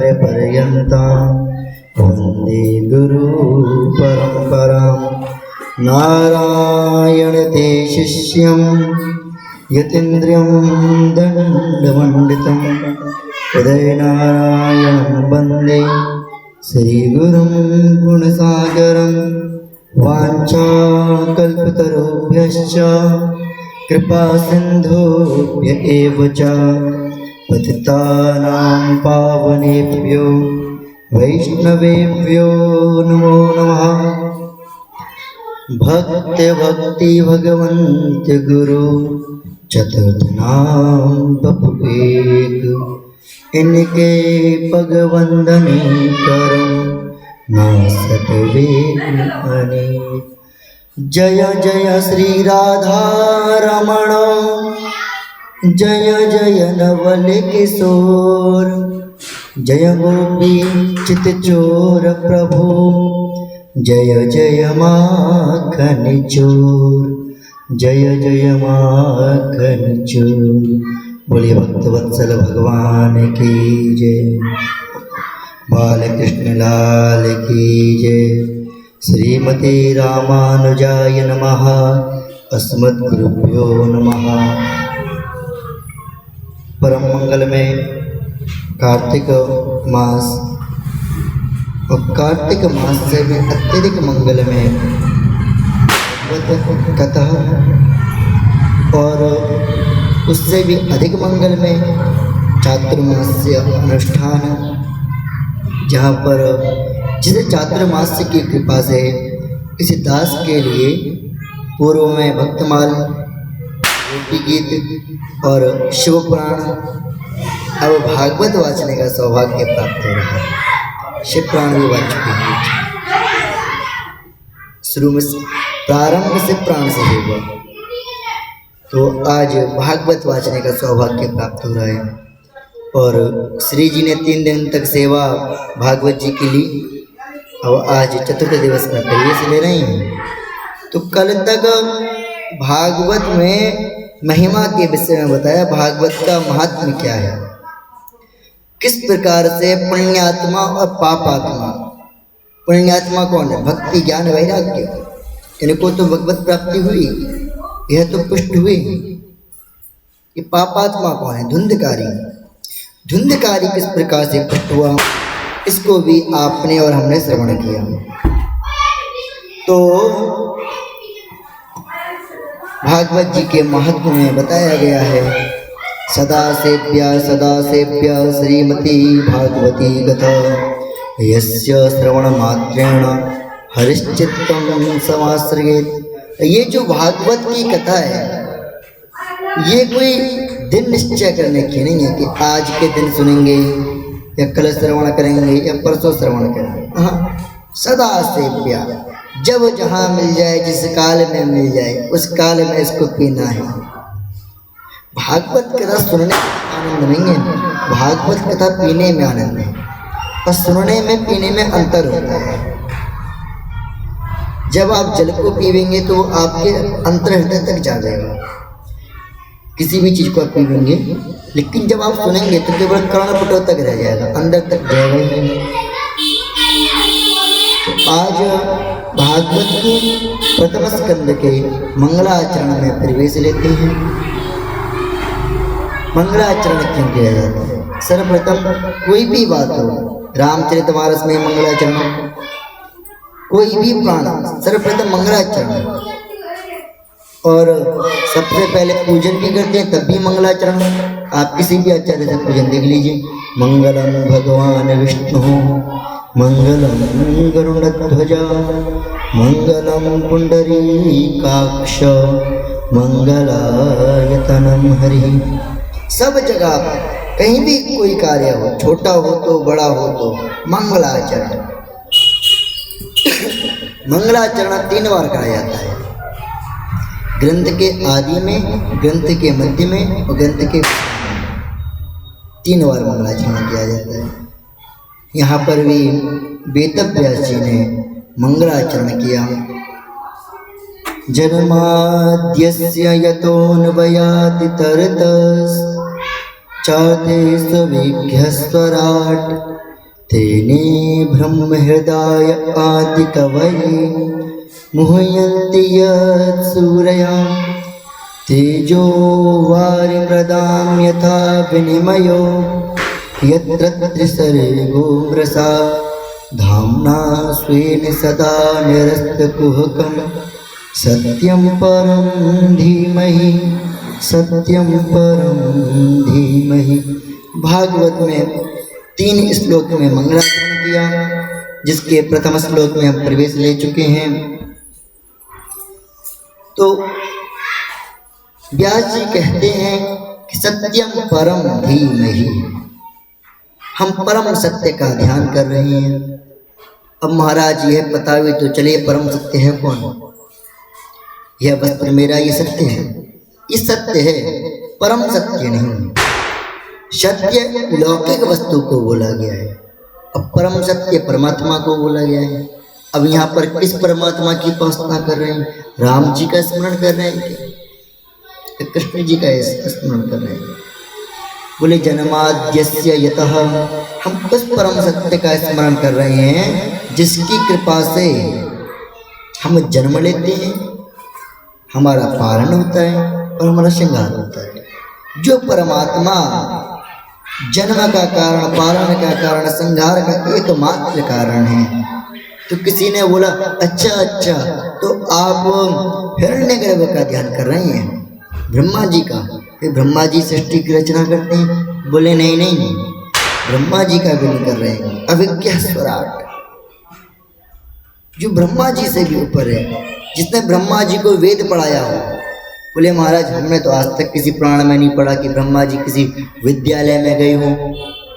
आचार्यपर्यन्तां वन्दे गुरुपरम्परां। नारायणते शिष्यं यतीन्द्रियं दण्डमण्डितं हृदयनारायणं वन्दे श्रीगुरुं गुणसागरं। वाञ्छाकल्पतरुभ्यश्च कृपासिन्धुभ्य एव च पतितानां पावनेभ्यो वैष्णवेभ्यो नमो नमः। भक्ति भगवन्त गुरु चतुर्थ नाम बपुएक, इनके पग वंदने करो नासत वेग अनेक। जय जय श्री राधा रमण, जय जय नवल किशोर, जय गोपी चित चोर प्रभु, जय जय माखन चोर, जय जय माखन चोर। बोलिए भक्त वत्सल भगवान की जय, बालकृष्ण लाल की जय। श्रीमते रामानुजाय नमः। अस्मद्गुरुभ्यो नमः। परम मंगल में कार्तिक मास और कार्तिक मास से भी अत्यधिक मंगल में कथा और उससे भी अधिक मंगल में चातुर्मास्य अनुष्ठान, जहाँ पर जिस चातुर्मास्य की कृपा से इस दास के लिए पूर्व में भक्तमाल, गोपी गीत और शिव पुराण, अब भागवत वाचने का सौभाग्य प्राप्त हो रहा है। शिव पुराण भी वाच चुके हैं। शुरू में प्रारंभ से प्राण से हुआ, तो आज भागवत वाचने का सौभाग्य प्राप्त हो रहा है। और श्री जी ने 3 दिन तक सेवा भागवत जी की ली, और आज चतुर्थ दिवस में प्रवेश ले रहे हैं। तो कल तक भागवत में महिमा के विषय में बताया, भागवत का महात्म्य क्या है, किस प्रकार से पुण्यात्मा और पापात्मा। पुण्यात्मा कौन है? भक्ति ज्ञान वैराग्य, इनको तो भगवत प्राप्ति हुई, यह तो पुष्ट हुई। ये पापात्मा कौन है? धुंधकारी। धुंधकारी किस प्रकार से पुष्ट हुआ, इसको भी आपने और हमने श्रवण किया। तो भागवत जी के महत्व में बताया गया है, सदा सेव्या श्रीमती भागवती कथा, यस्य श्रवण मात्रेण हरिश्चित्तं समाश्रयेत्। ये जो भागवत की कथा है, ये कोई दिन निश्चय करने की नहीं है कि आज के दिन सुनेंगे या कल श्रवण करेंगे या परसों श्रवण करेंगे। हाँ, सदा सेव्या, जब जहाँ मिल जाए, जिस काल में मिल जाए, उस काल में इसको पीना है। भागवत कथा सुनने में आनंद नहीं है, भागवत कथा पीने में आनंद है। और सुनने में पीने में अंतर होता है। जब आप जल को पीवेंगे तो आपके अंतर्हृदय तक जा जाएगा, किसी भी चीज़ को आप पीवेंगे, लेकिन जब आप सुनेंगे तो केवल कर्णपुटों तक रह जाएगा, अंदर तक जाएगा ही नहीं। तो आज भागवत के प्रथम स्कंद के मंगलाचरण में प्रवेश लेते हैं। मंगलाचरण क्यों किया जाता है? सर्वप्रथम कोई भी बात हो, रामचरितमानस में मंगलाचरण, कोई भी प्राण, सर्वप्रथम मंगलाचरण। और सबसे पहले पूजन भी करते हैं, तब भी मंगलाचरण। आप किसी भी आचार्य से पूजन देख लीजिए, मंगलम भगवान विष्णु, मंगलम गरुड़ध्वज, मंगलम पुंडरीकाक्ष, मंगलायतनम हरि। सब जगह कहीं भी कोई कार्य हो, छोटा हो तो बड़ा हो तो मंगलाचरण। मंगलाचरण 3 बार करा जाता है, ग्रंथ के आदि में, ग्रंथ के मध्य में और ग्रंथ के 3 बार मंगलाचरण किया जाता है। यहाँ पर भी वेदव्यास जी ने मंगलाचरण किया। जन्माद्यस्य यतोऽन्वयादितरतश्चार्थेष्वभिघ्नस्वराट् तेने ब्रह्म हृदय आदि कवये मुह्यन्ति सूरया तेजो वारिमृदां यथा विनिमयो यत्र त्रिसर्गो मृषा धाम्ना स्वेन सदा निरस्तकुहकं सत्यं परं धीमहि सत्यं परं धीमहि। भागवत में 3 श्लोक में मंगलाचरण किया, जिसके प्रथम श्लोक में हम प्रवेश ले चुके हैं। तो व्यास जी कहते हैं कि सत्यम परम धीमहि, हम परम सत्य का ध्यान कर रहे हैं। अब महाराज यह बतावे तो चलिए परम सत्य है कौन? यह वस्त्र मेरा ये सत्य है, ये सत्य है, परम सत्य नहीं। सत्य लौकिक वस्तु को बोला गया है, अब परम सत्य परमात्मा को बोला गया है। अब यहाँ पर किस परमात्मा की उपासना कर रहे हैं? राम जी का स्मरण कर रहे हैं क्या? कृष्ण जी का स्मरण कर रहे हैं? बोले जन्माद्यस्य यतः, हम उस परम सत्य का स्मरण कर रहे हैं जिसकी कृपा से हम जन्म लेते हैं, हमारा पारण होता है और हमारा श्रृंगार होता है। जो परमात्मा जन्म का कारण, पारण का कारण, संहार का एकमात्र कारण है। तो किसी ने बोला अच्छा तो आप हिरण्यगर्भ का ध्यान कर रहे हैं, ब्रह्मा जी का? फिर ब्रह्मा जी सृष्टि की रचना करते हैं? बोले नहीं, ब्रह्मा जी का भी नहीं कर रहे हैं। अविज्ञा स्वराट, जो ब्रह्मा जी से भी ऊपर है, जिसने ब्रह्मा जी को वेद पढ़ाया हो। बोले महाराज हमने तो आज तक किसी पुराण में नहीं पढ़ा कि ब्रह्मा जी किसी विद्यालय में गए हो,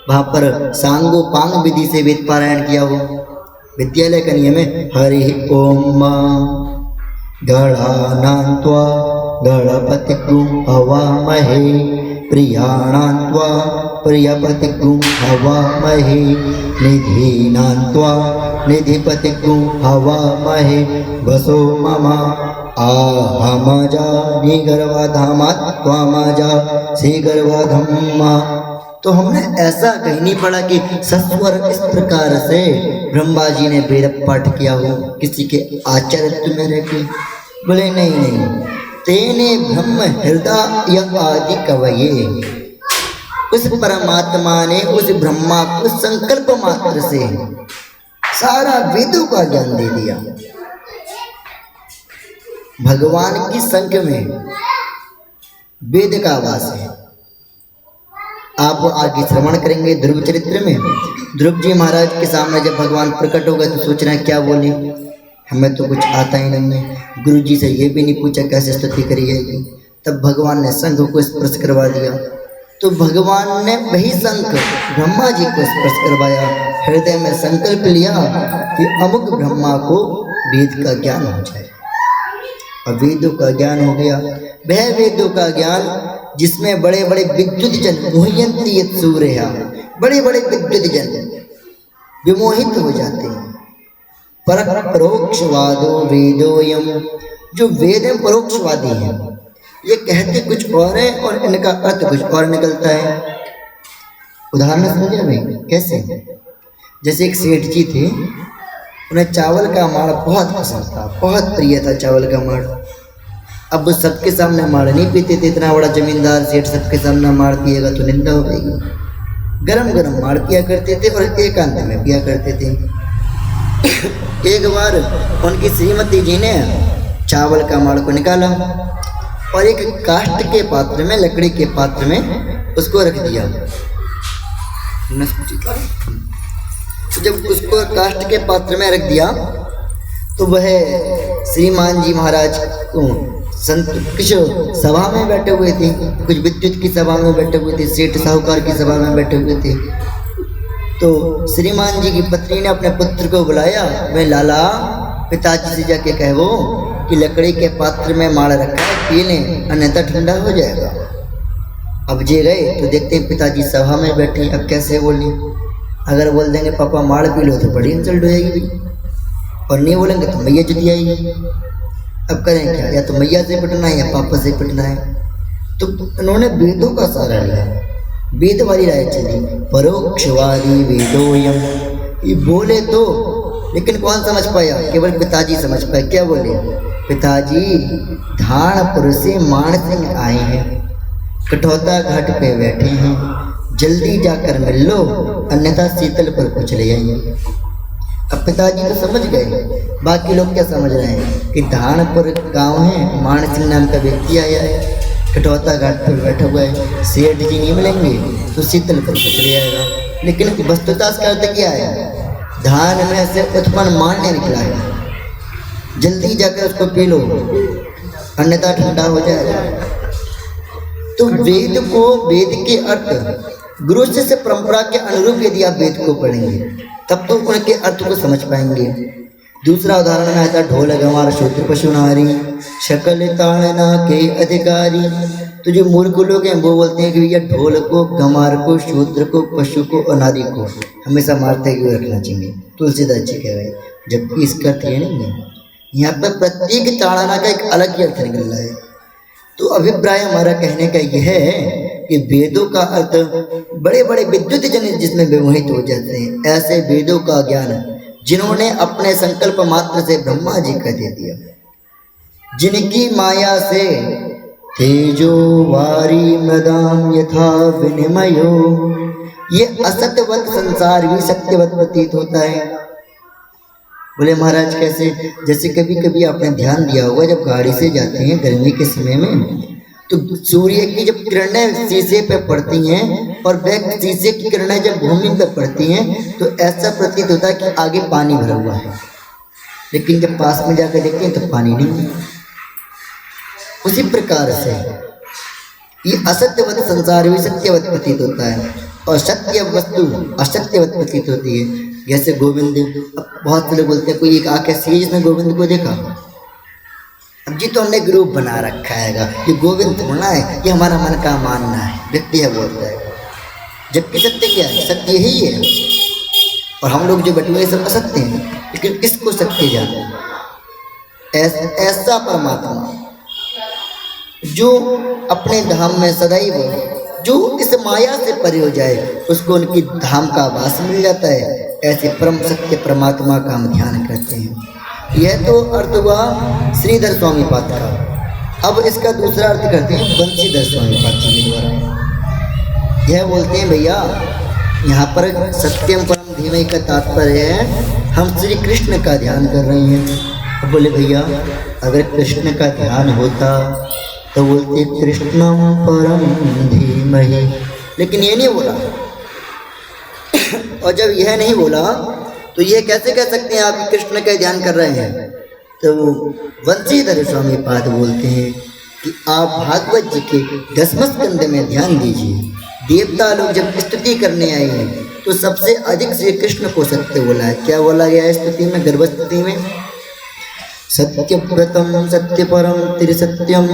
वहाँ पर सांगो पांग विधि से वेद पारायण किया हो। विद्यालय का नियम है हरि ओम गणानान्त्वा गणपतिगुं हवामहे प्रियाणान्त्वा प्रियपतिगुं हवामहे निधीनान्त्वा निधिपतिगुं हवामहे वसो मम आहमजा निगर्वाधामात् त्वामजा श्रीगर्वाधम्मा। तो हमने ऐसा कहीं नहीं पढ़ा कि सस्वर इस प्रकार से ब्रह्मा जी ने वेद पाठ किया हो किसी के आचार्य में रह के। बोले नहीं, तेने ब्रह्म हृदय आदि कवये, उस परमात्मा ने उस ब्रह्मा को संकल्प मात्र से सारा वेदों का ज्ञान दे दिया। भगवान की संख में वेद का वास है। आप आगे श्रवण करेंगे ध्रुव चरित्र में। ध्रुव जी महाराज के सामने जब भगवान प्रकट हो गए तो सोच रहे हैं क्या बोले, हमें तो कुछ आता ही नहीं है। गुरु जी से ये भी नहीं पूछा कैसे स्तुति करी जाएगी। तब भगवान ने शंख को स्पर्श करवा दिया, तो भगवान ने वही शंख ब्रह्मा जी को स्पर्श करवाया। हृदय में संकल्प लिया कि अमुक ब्रह्मा को वेद का ज्ञान हो जाए। अब वेदों का ज्ञान हो गया, वह वेदों का ज्ञान जिसमें बड़े बड़े विद्युत जन मुह्यन्ति यत् सूरया, बड़े बड़े विद्युत जन विमोहित हो जाते हैं। परोक्षवादो वेदोयम, जो वेद है परोक्षवादी है, ये कहते कुछ और है और इनका अर्थ कुछ और निकलता है। उदाहरण समझे भाई कैसे? जैसे एक सेठ जी थे, उन्हें चावल का माड़ बहुत पसंद था, बहुत प्रिय था चावल का माड़। अब वो सबके सामने माड़ नहीं पीते थे, इतना बड़ा जमींदार सेठ सबके सामने माड़ पिएगा तो निंदा हो जाएगी। गरम गरम माड़ पिया करते थे और एकांत में पिया करते थे। एक बार उनकी श्रीमती जी ने चावल का माड़ को निकाला और एक काष्ठ के पात्र में, लकड़ी के पात्र में उसको रख दिया। जब उसको काष्ठ के पात्र में रख दिया तो वह श्रीमान जी महाराज संत कुछ सभा में बैठे हुए थे, कुछ विद्युत की सभा में बैठे हुए थे, सेठ साहूकार की सभा में बैठे हुए थे। तो श्रीमान जी की पत्नी ने अपने पुत्र को बुलाया, वह लाला पिताजी से जाके कहो कि लकड़ी के पात्र में माड़ रखा है, पी लें अन्यथा ठंडा हो जाएगा। अब जे गए तो देखते हैं पिताजी सभा में बैठे। अब कैसे बोलें? अगर बोल देंगे पापा माड़ पी लो तो बड़ी इंसल्ट हो जाएगी भाई, और नहीं बोलेंगे तो मैया जुटी आएगी। अब करें क्या? या तो मैया से पिटना है या पापा से पिटना है। तो उन्होंने वेदों का सहारा लिया, वेद वाली राय चली। परोक्षवादी वेदोयम, ये बोले तो, लेकिन कौन समझ पाया? केवल पिताजी समझ पाए। क्या बोले? पिताजी धानपुर से मानसिंह आए हैं, कटौता घाट पे बैठे हैं, जल्दी जाकर मिल लो, अन्यथा शीतलपुर को चले आएंगे। अब पिताजी तो समझ गए, बाकी लोग क्या समझ रहे हैं कि धानपुर गांव है, मानसिंह नाम का व्यक्ति आया है, कटौता घाट पर बैठा हुआ है, सेठ जी नहीं मिलेंगे तो शीतलपुर को चले आएगा। लेकिन वस्तुतः इसका अर्थ क्या है? धान में से उत्पन्न मान्य निकला है, जल्दी जाकर उसको पी लो, अन्यथा ठंडा हो जाएगा। तो वेद को, वेद के अर्थ गुरु शिष्य परंपरा के अनुरूप यदि आप वेद को पढ़ेंगे तब तो उनके अर्थ को समझ पाएंगे। दूसरा उदाहरण में आता ढोल गंवार शूद्र पशु नारी शकल ताड़ना के अधिकारी। तो जो मूर्ख लोग हैं वो बोलते हैं कि भैया ढोल को, गंवार को, शूद्र को, पशु को और नारी को हमेशा मारते हुए रखना चाहिए, तुलसीदास जी कह रहे हैं। जबकि इसका अर्थ ये नहीं है, यहाँ पर प्रत्येक ताड़ना का एक अलग ही अर्थ निकल रहा है। तो अभिप्राय हमारा कहने का यह है कि वेदों का अर्थ बड़े बड़े विद्युत जन जिसमें विमोहित हो जाते हैं, ऐसे वेदों का ज्ञान जिन्होंने अपने संकल्प मात्र से ब्रह्मा जी का दे दिया, जिनकी माया से तेजो वारी मदाम यथा विनिमयो, ये असत्यवत संसार भी सत्यवत प्रतीत होता है। बोले महाराज कैसे? जैसे कभी कभी आपने ध्यान दिया होगा, जब गाड़ी से जाते हैं गर्मी के समय में तो सूर्य की जब किरणें शीशे पे पड़ती हैं और वह शीशे की किरणें जब भूमि पे पड़ती हैं तो ऐसा प्रतीत होता है कि आगे पानी भरा हुआ है, लेकिन जब पास में जाकर देखते हैं तो पानी नहीं है। उसी प्रकार से ये असत्यवत संसार भी सत्यवत प्रतीत होता है और सत्य वस्तु असत्यवत प्रतीत होती है। जैसे गोविंद, बहुत से लोग बोलते हैं कोई एक आंख ऐसी है जिसने गोविंद को देखा। अब जी तो हमने ग्रुप बना रखा है, ये गोविंद थोड़ा है, ये हमारा मन का मानना है, व्यक्ति है बोलता है। जबकि सत्य क्या है? सत्य यही है। और हम लोग जो बैठे हुए सब असत्य हैं, लेकिन किसको सत्य जाने? ऐसा परमात्मा जो अपने धाम में सदैव, जो इस माया से परे हो जाए, उसको उनकी धाम का वास मिल जाता है। ऐसे परम सत्य परमात्मा का हम ध्यान करते हैं। यह तो अर्थ हुआ श्रीधर स्वामी पाद का। अब इसका दूसरा अर्थ करते हैं बंशीधर स्वामी पाद जी के द्वारा। यह बोलते हैं भैया यहाँ पर सत्यम परम धीमहि का तात्पर्य है हम श्री कृष्ण का ध्यान कर रहे हैं। अब बोले भैया अगर कृष्ण का ध्यान होता तो बोलते कृष्णम परम धीमहि, लेकिन ये नहीं बोला। और जब यह नहीं बोला तो ये कैसे कह सकते हैं आप कृष्ण का ध्यान कर रहे हैं? तो बंशीधर स्वामी पाद बोलते हैं कि आप भागवत जी के 10वें स्कंद में ध्यान दीजिए। देवता लोग जब स्तुति करने आए हैं तो सबसे अधिक श्री कृष्ण को सत्य बोला है। क्या बोला गया है स्तुति में, गर्भ स्तुति में? सत्यव्रतम सत्यपरम त्रिसत्यम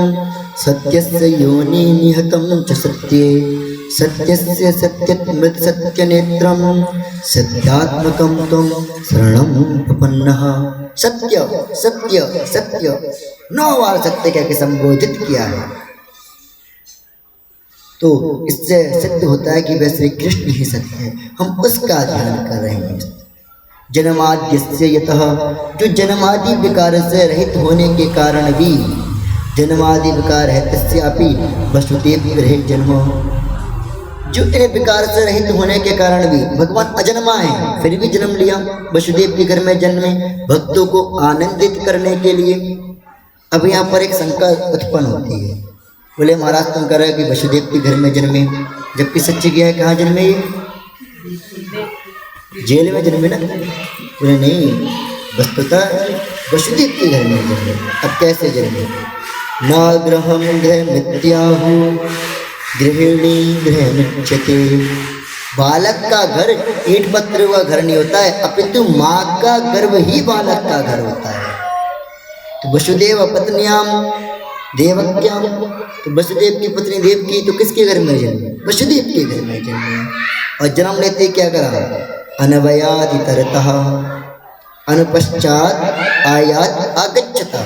सत्यस्य योनि निहतम च सत्ये सत्यस्य सत्यमृत सत्यनेत्रम सत्यात्मकम त्वं शरणं प्रपन्नः। सत्य सत्य सत्य 9 बार सत्य कह के संबोधित किया है। तो इससे सिद्ध होता है कि वह श्री कृष्ण ही सत्य है, हम उसका ध्यान कर रहे हैं। जन्माद्यस्य यतः, जो जन्मादि विकार से रहित होने के कारण भी, जन्मादि विकार है तस्यापि वसुदेव गृहे जन्म, जो इन विकार से रहित होने के कारण भी भगवान अजन्मा है, फिर भी जन्म लिया, वसुदेव के घर में जन्मे भक्तों को आनंदित करने के लिए। अब यहाँ पर एक शंका उत्पन्न होती है, बोले महाराज तुम कह रहे हो कि वसुदेव के घर में जन्मे, जबकि सच्ची क्या है, कहाँ जन्मे? ये जेल में जन्मे ना? बोले नहीं, वस्तुतः वसुदेव के घर में जन्मे। अब कैसे जन्मे? न गृहम गृह मिथ्याहु गृहिणी गृह मुच्यते। बालक का घर ईंट पत्थर का घर नहीं होता है, अपितु माँ का गर्भ ही बालक का घर होता है। तो वसुदेव पत्नियाम देवक्याम, तो वसुदेव की पत्नी देवकी तो किसके घर में जन्मे? वसुदेव के घर में जन्मे। और जन्म लेते क्या करा? अनवयादि तरतः अनुपश्चात आयात आगच्छता,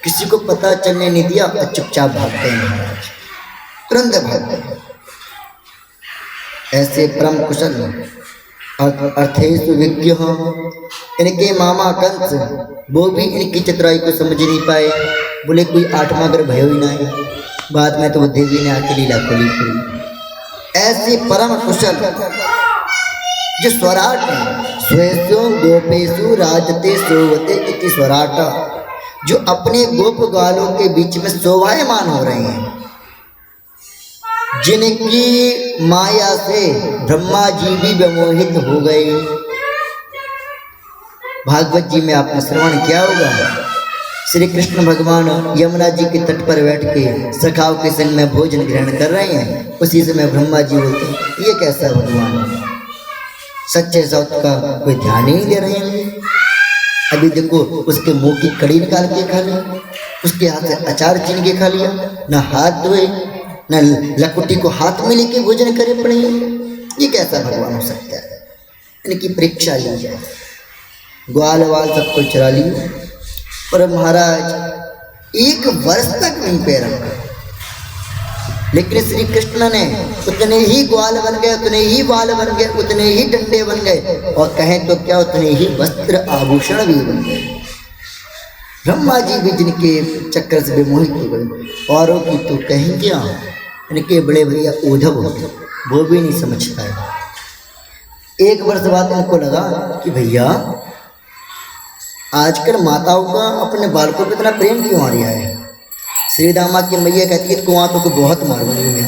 किसी को पता चलने नहीं दिया और चुपचाप भागते हैं महाराज, तुरंत भागते हैं। ऐसे परम कुशल अर्थेषु विज्ञ, इनके मामा कंस वो भी इनकी चतुराई को समझ नहीं पाए। बोले कोई आठवां ग्रह भयो ही नहीं। बाद में तो वो देवी ने आके लीला खोली पूरी। ऐसे परम कुशल जो स्वराट है, स्वेषु गोपेशु राजते सोवते इति स्वराट, जो अपने गोप ग्वालों के बीच में शोभायमान हो रहे हैं, जिनकी माया से ब्रह्मा जी भी विमोहित हो गए। भागवत जी में आपने श्रवण किया होगा, श्री कृष्ण भगवान यमुना जी के तट पर बैठ के सखाओं के संग में भोजन ग्रहण कर रहे हैं। उसी समय ब्रह्मा जी बोलते हैं ये कैसा भगवान है, सच्चे सौत का कोई ध्यान ही नहीं दे रहे हैं। अभी देखो उसके मुंह की कड़ी निकाल के खा ली, उसके हाथ से अचार छीन के खा लिया, न हाथ धोए न लकुटी को हाथ में लेके भोजन करे पड़े। ये कैसा भगवान हो सकता है। इनकी परीक्षा ली जाए। ग्वाल वाल सबको चरा लिया, पर महाराज एक वर्ष तक नहीं पैर रखा। लेकिन श्री कृष्ण ने उतने ही ग्वाल बन गए, उतने ही बाल बन गए, उतने ही डंडे बन गए, और कहें तो क्या उतने ही वस्त्र आभूषण भी बन गए। ब्रह्मा जी भी जिनके चक्कर से विमोहित हो गए। औरों की तो कहें क्या, इनके बड़े भैया उद्धव होते वो भी नहीं समझ पाए। एक वर्ष बाद इनको लगा कि भैया आजकल माताओं का अपने बालकों पर इतना प्रेम क्यों आ रहा है। श्री दामा की मैया कहती है कुआं को बहुत मारूंगी मैं।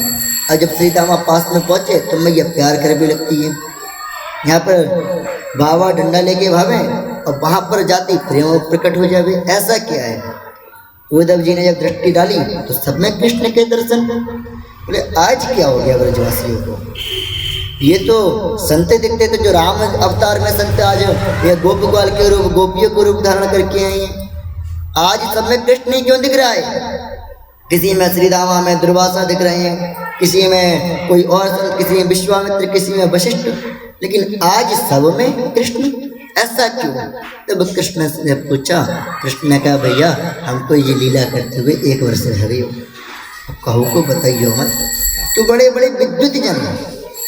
और जब श्री दामा पास में पहुंचे तो मैया प्यार कर भी लगती है। यहाँ पर बाबा डंडा लेके भावे और वहाँ पर जाती प्रेम प्रकट हो जावे। ऐसा क्या है। उद्धव जी ने जब दृष्टि डाली तो सब में कृष्ण के दर्शन। बोले आज क्या हो गया ब्रजवासियों को, ये तो संत दिखते थे जो राम अवतार में संत, आज ये गोप ग्वाल के रूप गोपियों को रूप धारण करके आई हैं। आज सब में कृष्ण ही क्यों दिख रहा है। किसी में श्रीदामा में दुर्वासा दिख रहे हैं, किसी में कोई और संत, किसी में विश्वामित्र, किसी में वशिष्ठ, लेकिन आज सब में कृष्ण। ऐसा क्यों। तब कृष्ण ने पूछा, कृष्ण ने कहा भैया हमको ये लीला करते हुए 1 वर्ष रह गई हो, अब कहो को बताइयो मत। तो बड़े बड़े विद्युत जन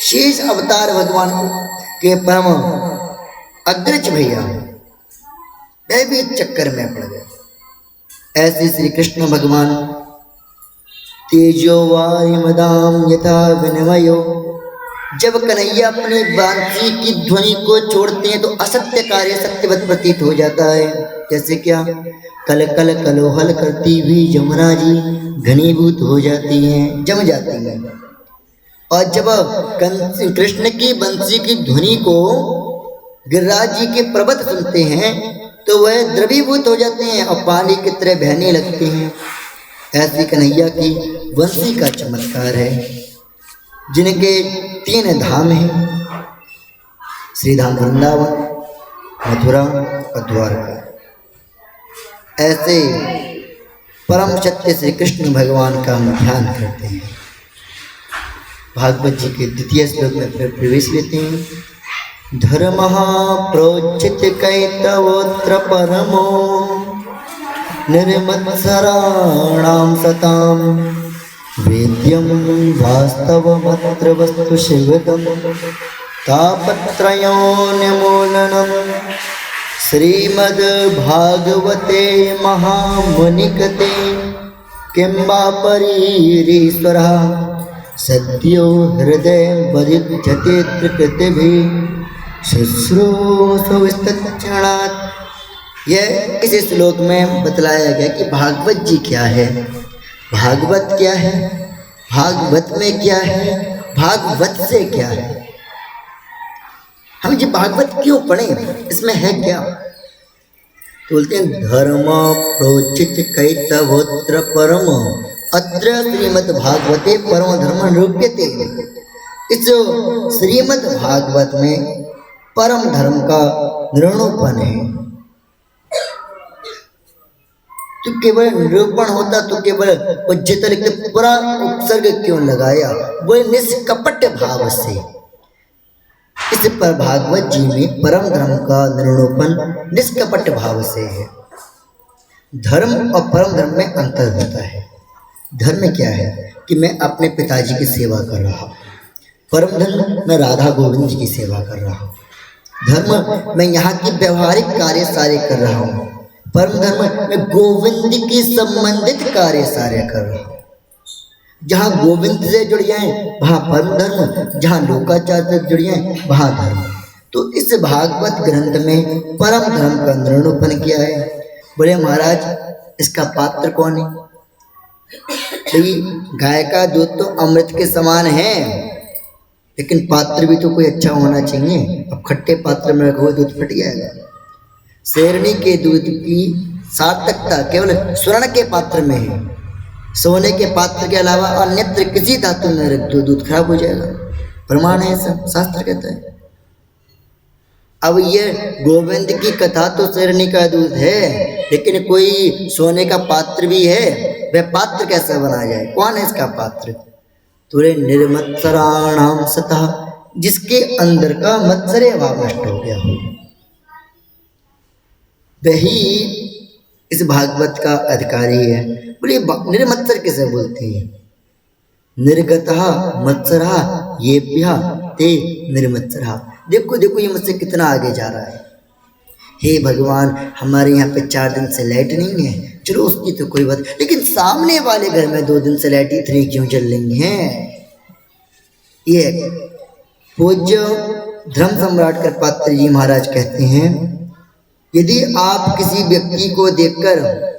शेष अवतार भगवान के परम अग्रज भैया वह भी चक्कर में पड़ गए। ऐसे श्री कृष्ण भगवान तेजो वारिमदाम यथा विनिमयो, जब कन्हैया अपनी बांसी की ध्वनि को छोड़ते हैं तो असत्य कार्य सत्यवत प्रतीत हो जाता है। जैसे क्या, कल कल कलोहल करती हुई यमुना जी घनीभूत हो जाती हैं, जम जाती हैं। और जब कृष्ण की बंसी की ध्वनि को गिरिराज जी के पर्वत सुनते हैं तो वह द्रवीभूत हो जाते हैं और पानी की तरह बहने लगते हैं। ऐसी कन्हैया की बंसी का चमत्कार है, जिनके 3 धाम हैं, श्री धाम वृंदावन, मथुरा और द्वारका। ऐसे परम सत्य श्री कृष्ण भगवान का हम ध्यान करते हैं। भागवत जी के 2 श्लोक में फिर प्रवेश लेते हैं। धर्मः प्रोचित कैतवोत्र परमो निर्मत्सराणां सतां वेद्यं वास्तवमत्र वस्तु शिवदं तापत्रयोन्यमूलनं श्रीमद्भागवते महामुनिकते किं वा परीरीश्वरः सद्यो हृदय वरिध्यते त्रिकृतिभिः शुश्रूषुस्तत्क्षणात्। यह इस श्लोक में बतलाया गया कि भागवत जी क्या है, भागवत क्या है, भागवत में क्या है, भागवत से क्या है। हम ये भागवत क्यों पढ़ें, इसमें है क्या। तो बोलते हैं धर्म प्रोचित कैतवोत्र परम अत्र श्रीमद् भागवते परम धर्म निरूप्यते। इस श्रीमद् भागवत में परम धर्म का निरूपण है। तो केवल निरूपण होता तो केवल उज्जत लिखते पूरा उपसर्ग क्यों लगाया, वो निष्कपट भाव से। इस पर भागवत जी में परम धर्म का निरूपण निष्कपट भाव से है। धर्म और परम धर्म में अंतर होता है। धर्म क्या है कि मैं अपने पिताजी की सेवा कर रहा हूँ, परम धर्म मैं राधा गोविंद जी की सेवा कर रहा हूँ। धर्म मैं यहाँ की व्यवहारिक कार्य सारे कर रहा हूँ, परम धर्म मैं गोविंद की संबंधित कार्य सारे कर रहा हूँ। जहाँ गोविंद से जुड़ जाए वहाँ परम धर्म, जहाँ लोकाचार से जुड़ जाए वहाँ धर्म। तो इस भागवत ग्रंथ में परम धर्म का निरूपण किया है। बोले महाराज इसका पात्र कौन है? भाई गाय का दूध तो अमृत के समान है, लेकिन पात्र भी तो कोई अच्छा होना चाहिए। अब खट्टे पात्र में रखो दूध फट जाएगा। शेरनी के दूध की सार्थकता केवल स्वर्ण के पात्र में है। सोने के पात्र के अलावा अन्यत्र किसी धातु में रख दो दूध खराब हो जाएगा। प्रमाण है, सब शास्त्र कहता है। अब ये गोविंद की कथा तो शेरनी का दूध है, लेकिन कोई सोने का पात्र भी है। वह पात्र कैसे बना जाए? कौन है इसका पात्र? तुरे निर्मत्सराणाम सतः, जिसके अंदर का मत्सरे भाव नष्ट हो गया हो, वही इस भागवत का अधिकारी है। बोलिए निर्मत्सर किसे बोलते हैं? निर्गतः मत्सरा ये ते निर्मत्सरा। देखो देखो ये मुझसे कितना आगे जा रहा है। हे भगवान हमारे यहाँ पे 4 दिन से लाइट नहीं है, चलो उसकी तो कोई बात, लेकिन सामने वाले घर में 2 दिन से लाइट इतनी क्यों चल रही है? ये पूज्य धर्म सम्राट कृपात्री जी महाराज कहते हैं, यदि आप किसी व्यक्ति को देखकर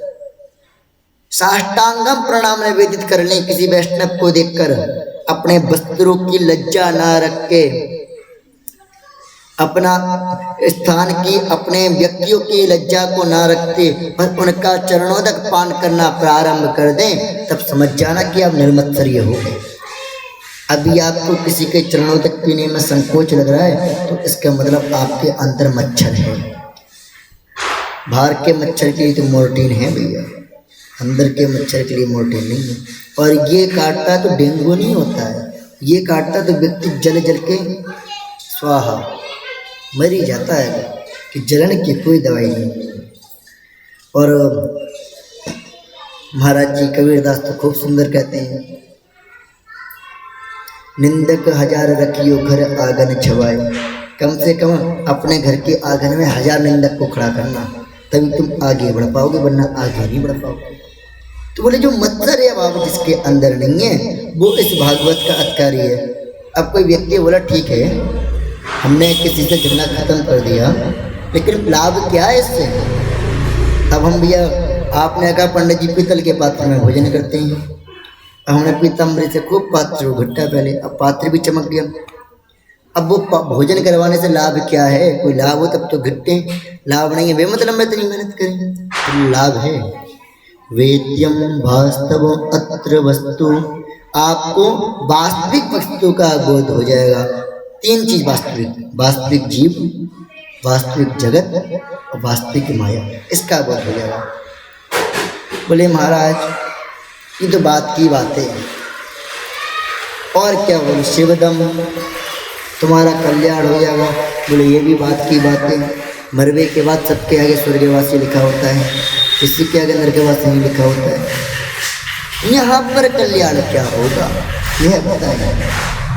साष्टांगम प्रणाम निवेदित कर लें, किसी वैष्णव को देखकर अपने वस्त्रों की लज्जा ना रख के, अपना स्थान की, अपने व्यक्तियों की लज्जा को ना रखते पर उनका चरणोदक पान करना प्रारंभ कर दें, तब समझ जाना कि आप निर्मत्सर्य हो गए। अभी आपको किसी के चरणोदक पीने में संकोच लग रहा है तो इसका मतलब आपके अंदर मच्छर है। बाहर के मच्छर के लिए तो मोर्टीन है भैया, अंदर के मच्छर के लिए मोर्टीन नहीं है। और ये काटता तो डेंगू नहीं होता है, ये काटता तो व्यक्ति जल जल के स्वाहा मर ही जाता है, कि जलन की कोई दवाई नहीं। और महाराज जी कबीरदास तो खूब सुंदर कहते हैं, निंदक 1000 रखियो घर आंगन छवाए। कम से कम अपने घर के आंगन में 1000 निंदक को खड़ा करना, तभी तुम आगे बढ़ पाओगे, वरना आगे नहीं बढ़ पाओगे। तो बोले जो मत्सर है भाव जिसके अंदर नहीं है वो इस भागवत का अधिकारी है। अब कोई व्यक्ति बोला ठीक है हमने किसी से झगड़ा खत्म कर दिया, लेकिन लाभ क्या है इससे? अब हम भैया आपने कहा पंडित जी पीतल के पात्र में भोजन करते हैं, अब हमने पीताम्बरी से खूब पात्र घुट्टा पहले, अब पात्र भी चमक गया। अब वो भोजन करवाने से लाभ क्या है? कोई लाभ हो तब तो घिट्टे, लाभ नहीं है बेमतलब में इतनी मेहनत करें, तो लाभ है। वेद्यम वास्तव अत्र वस्तु, आपको वास्तविक वस्तु का बोध हो जाएगा। 3 चीज वास्तविक, वास्तविक जीव, वास्तविक जगत और वास्तविक माया, इसका बोध हो जाएगा। बोले महाराज ये तो बात की बातें हैं, और क्या बोले शिवदम तुम्हारा कल्याण हो जाएगा। बोले ये भी बात की बातें, मरवे के बाद सबके आगे स्वर्गवासी लिखा होता है, किसी के आगे नरकवासी नहीं लिखा होता है। यहाँ पर कल्याण क्या होगा यह बताइए।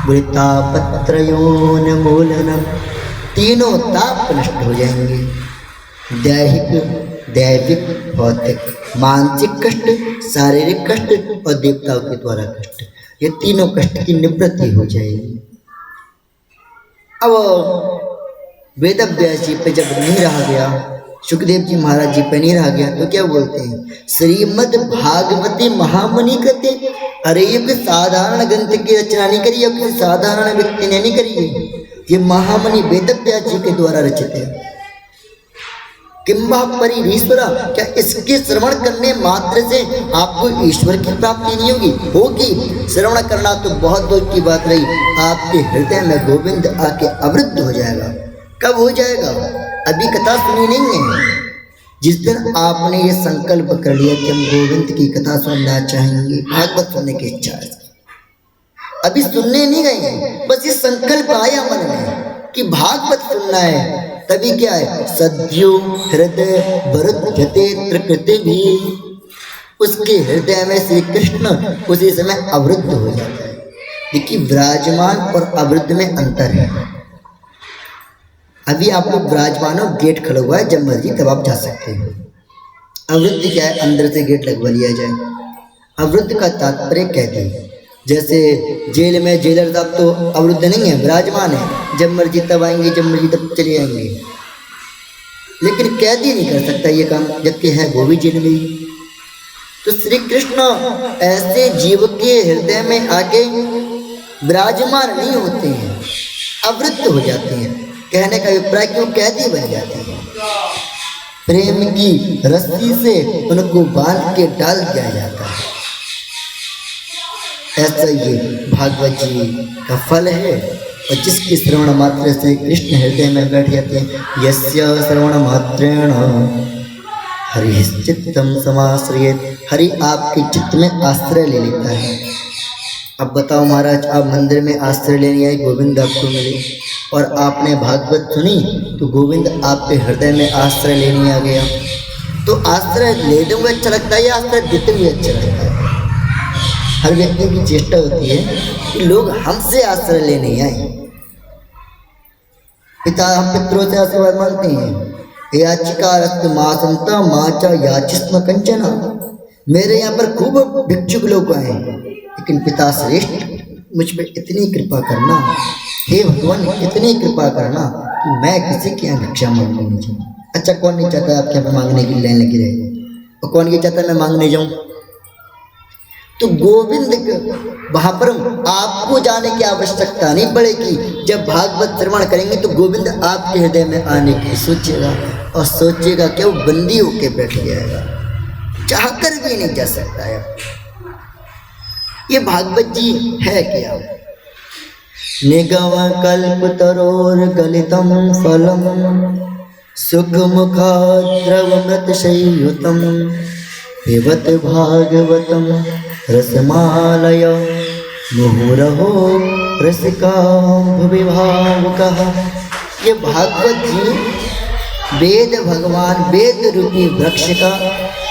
बोले तापत्रयोन मूलनम, तीनों ताप नष्ट हो जाएंगे, दैहिक दैविक भौतिक, मानसिक कष्ट, शारीरिक कष्ट और देवताओं के द्वारा कष्ट, ये तीनों कष्ट की निवृत्ति हो जाएगी। अब वेदव्यास जी पे जब नहीं रहा गया, सुखदेव जी महाराज जी पे नहीं रहा गया, तो क्या बोलते हैं, श्रीमद् भागवती महामुनि कहते, अरे ये कोई साधारण ग्रंथ की रचना नहीं करी है, किसी साधारण व्यक्ति ने नहीं करी है, ये महामुनि वेदव्यास जी के द्वारा रचित है। किंबा परिरीश्वरा, क्या इसके श्रवण करने मात्र से आपको ईश्वर की प्राप्ति नहीं होगी? होगी। श्रवण करना तो बहुत दूर की बात रही, आपके हृदय में गोविंद आके अवरुद्ध हो जाएगा। कब हो जाएगा? अभी कथा सुनी नहीं है। जिस दिन आपने ये संकल्प कर लिया कि हम गोविंद की कथा सुनना चाहेंगे, भागवत सुनने की इच्छा है, अभी सुनने नहीं गए, बस ये संकल्प आया मन में कि भागवत सुनना है, तभी क्या है, सद्यो हृदय वरुध्यते प्रकृति भी, उसके हृदय में श्री कृष्ण उसी समय अवरुद्ध हो जाता है। देखिए विराजमान और अवरुद्ध में अंतर है। अभी आप लोग विराजमान हो, गेट खुला हुआ है, जब मर्जी तब आप जा सकते हो। अवरुद्ध क्या है? अंदर से गेट लगवा लिया जाए। अवरुद्ध का तात्पर्य कैदी। जैसे जेल में जेलर साहब तो अवरुद्ध नहीं है, विराजमान है, जब मर्जी तब आएंगे, जब मर्जी तब चले आएंगे। लेकिन कैदी नहीं कर सकता ये काम, जबकि है वो भी जेल में ही। तो श्री कृष्ण ऐसे जीव के हृदय में आके विराजमान नहीं होते हैं, अवरुद्ध हो जाते हैं। कहने का अभिप्राय कि वो कैदी बन जाते हैं। प्रेम की रस्सी से उनको बांध के डाल दिया जाता है। ऐसा ये भागवत जी का फल है। और जिसकी श्रवण मात्र से कृष्ण हृदय में बैठ जाते हैं, यस्य श्रवण मात्रेण हरि चित्तम समाश्रयेत, हरि आपके चित्त में आश्रय ले लेता है। अब बताओ महाराज, आप मंदिर में आश्रय लेने आए, गोविंद आपको मिले और आपने भागवत सुनी तो गोविंद आपके हृदय में आश्रय लेने आ गया, तो आश्रय लेने में अच्छा लगता है या आश्रय देते हुए अच्छा लगता है? हर व्यक्ति की चेष्टा होती है कि लोग हमसे आश्रय लेने आए। पिता हम पितरों से आशीर्वाद मांगते हैं, याचिकारस्त मासंता माचा याचिस्म कंचना। मेरे यहाँ पर खूब भिक्षुक लोग आए, लेकिन पिता श्रेष्ठ मुझ पर इतनी कृपा करना, हे भगवान इतनी कृपा करना कि मैं किसी के यहाँ भिक्षा मांगने नहीं जाऊँ। अच्छा, कौन नहीं चाहता आपके यहाँ मांगने की लाइन लगी रहे, और कौन ये चाहता मैं मांगने जाऊँ? तो गोविंद वहां पर आपको जाने की आवश्यकता नहीं पड़ेगी। जब भागवत श्रवण करेंगे तो गोविंद आपके हृदय में आने की सोचेगा, और सोचेगा कि वो बंदी होके बैठ जाएगा, चाहकर भी नहीं जा सकता है। ये भागवत जी है क्या? निगम कल्प तरोर गलितम फलम सुख मुखा द्रव मृत संयुतम पिबत भागवतम रसमालय मुहुरहो रसिका भुविभावुकः। ये भागवत जी वेद भगवान, वेद रूपी वृक्ष का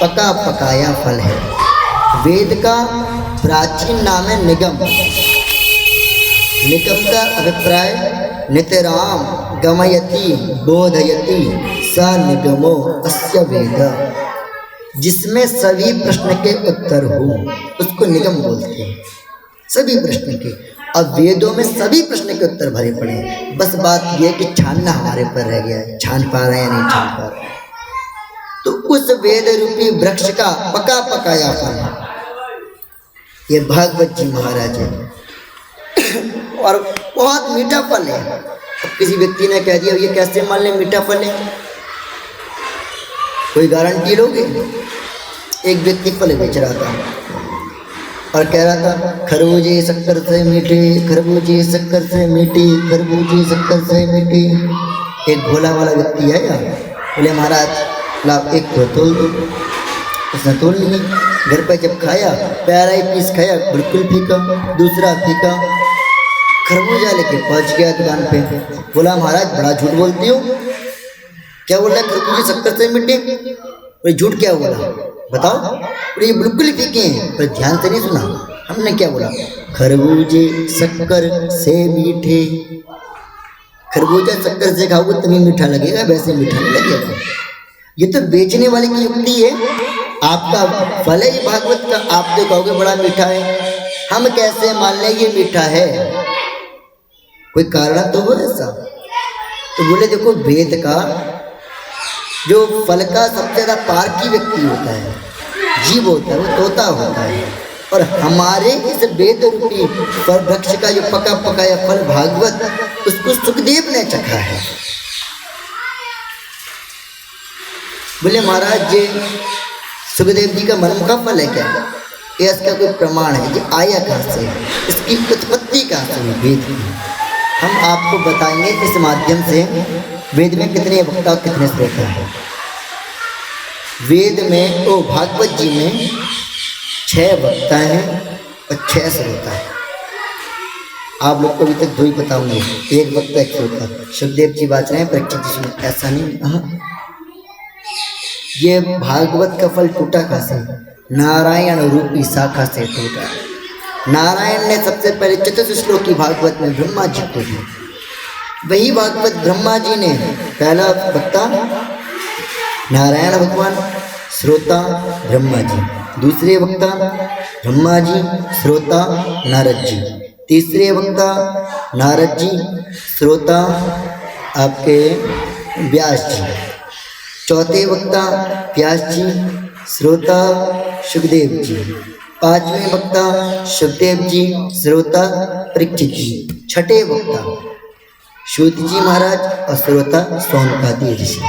पका पकाया फल है। वेद का प्राचीन नाम है निगम। निगम का अभिप्राय नितराम गमयति बोधयति स निगमो अस्य वेद, जिसमें सभी प्रश्न के उत्तर हो उसको निगम बोलते हैं। सभी प्रश्न के, अब वेदों में सभी प्रश्न के उत्तर भरे पड़े हैं। बस बात यह कि छानना हमारे पर रह गया है, छान पा रहे हैं या नहीं छान पा रहे हैं। तो उस वेद रूपी वृक्ष का पका पकाया फल है ये भागवत जी महाराज है, और बहुत मीठा फल है। अब किसी व्यक्ति ने कह दिया ये कैसे मान लें मीठा फल है, कोई गारंटी लोगे? एक व्यक्ति फल बेच रहा था और कह रहा था खरबूजे शक्कर से मीठे, खरबूजे शक्कर से मीठे, खरबूजे शक्कर से मीठे। एक भोला वाला व्यक्ति आया, बोले महाराज लाभ एक तो तोल दो। उसने तोल ली। घर पे जब खाया, प्यारा ही पीस खाया, बिल्कुल फीका। दूसरा फीका। खरबूजा लेके पहुंच गया दुकान पे। बोला महाराज बड़ा झूठ बोलती हो, क्या बोल रहा है? खरबूजे शक्कर से मीठे। बोले झूठ क्या बोला बताओ? बोले ये बिल्कुल ही फीके हैं। पर ध्यान से नहीं सुना, हमने क्या बोला? खरबूजे शक्कर से मीठे। खरबूजा शक्कर से खाओगे तभी मीठा लगेगा, वैसे मीठा नहीं लगेगा। ये तो बेचने वाले की युक्ति है। आपका फल है ये भागवत का, आप तो कहोगे बड़ा मीठा है, हम कैसे मान लें ये मीठा है? कोई कारण तो हो ऐसा। तो बोले देखो वेद का जो फल का सबसे ज्यादा पारखी व्यक्ति होता है, जीव होता है, वो तोता होता है। और हमारे इस वेद रूपी वृक्ष का जो पका पकाया फल भागवत, उसको सुखदेव ने चखा है। बोले महाराज जी सुखदेव जी का मर्म का फल है क्या? ये इसका कोई प्रमाण है? ये आया कहाँ से? इसकी उत्पत्ति कहाँ से हुई? वेद की। हम आपको बताएंगे इस माध्यम से वेद में कितने वक्ता कितने श्रोता है। वेद में भागवत जी में 6 वक्ता हैं और 6 श्रोता है। आप लोग को अभी तक 2 ही बताऊंगे, एक वक्ता एक श्रोता। सुखदेव जी बात रहे हैं, परीक्षित जी सुनो, ऐसा नहीं। ये भागवत का फल टूटा कहाँ से? नारायण रूपी शाखा से टूटा। नारायण ने सबसे पहले चतुर्थ श्लोकी भागवत में ब्रह्मा जी को दी, वही भागवत ब्रह्मा जी ने पहला वक्ता नारायण भगवान, श्रोता ब्रह्मा जी, दूसरे वक्ता ब्रह्मा जी, श्रोता नारद जी, तीसरे वक्ता नारद जी, श्रोता आपके व्यास जी, चौथे वक्ता व्यास जी, श्रोता सुखदेव जी, पांचवें वक्ता सुखदेव जी, श्रोता परीक्षित जी, छठे वक्ता सूत जी महाराज और श्रोता सौनकादि ऋषि।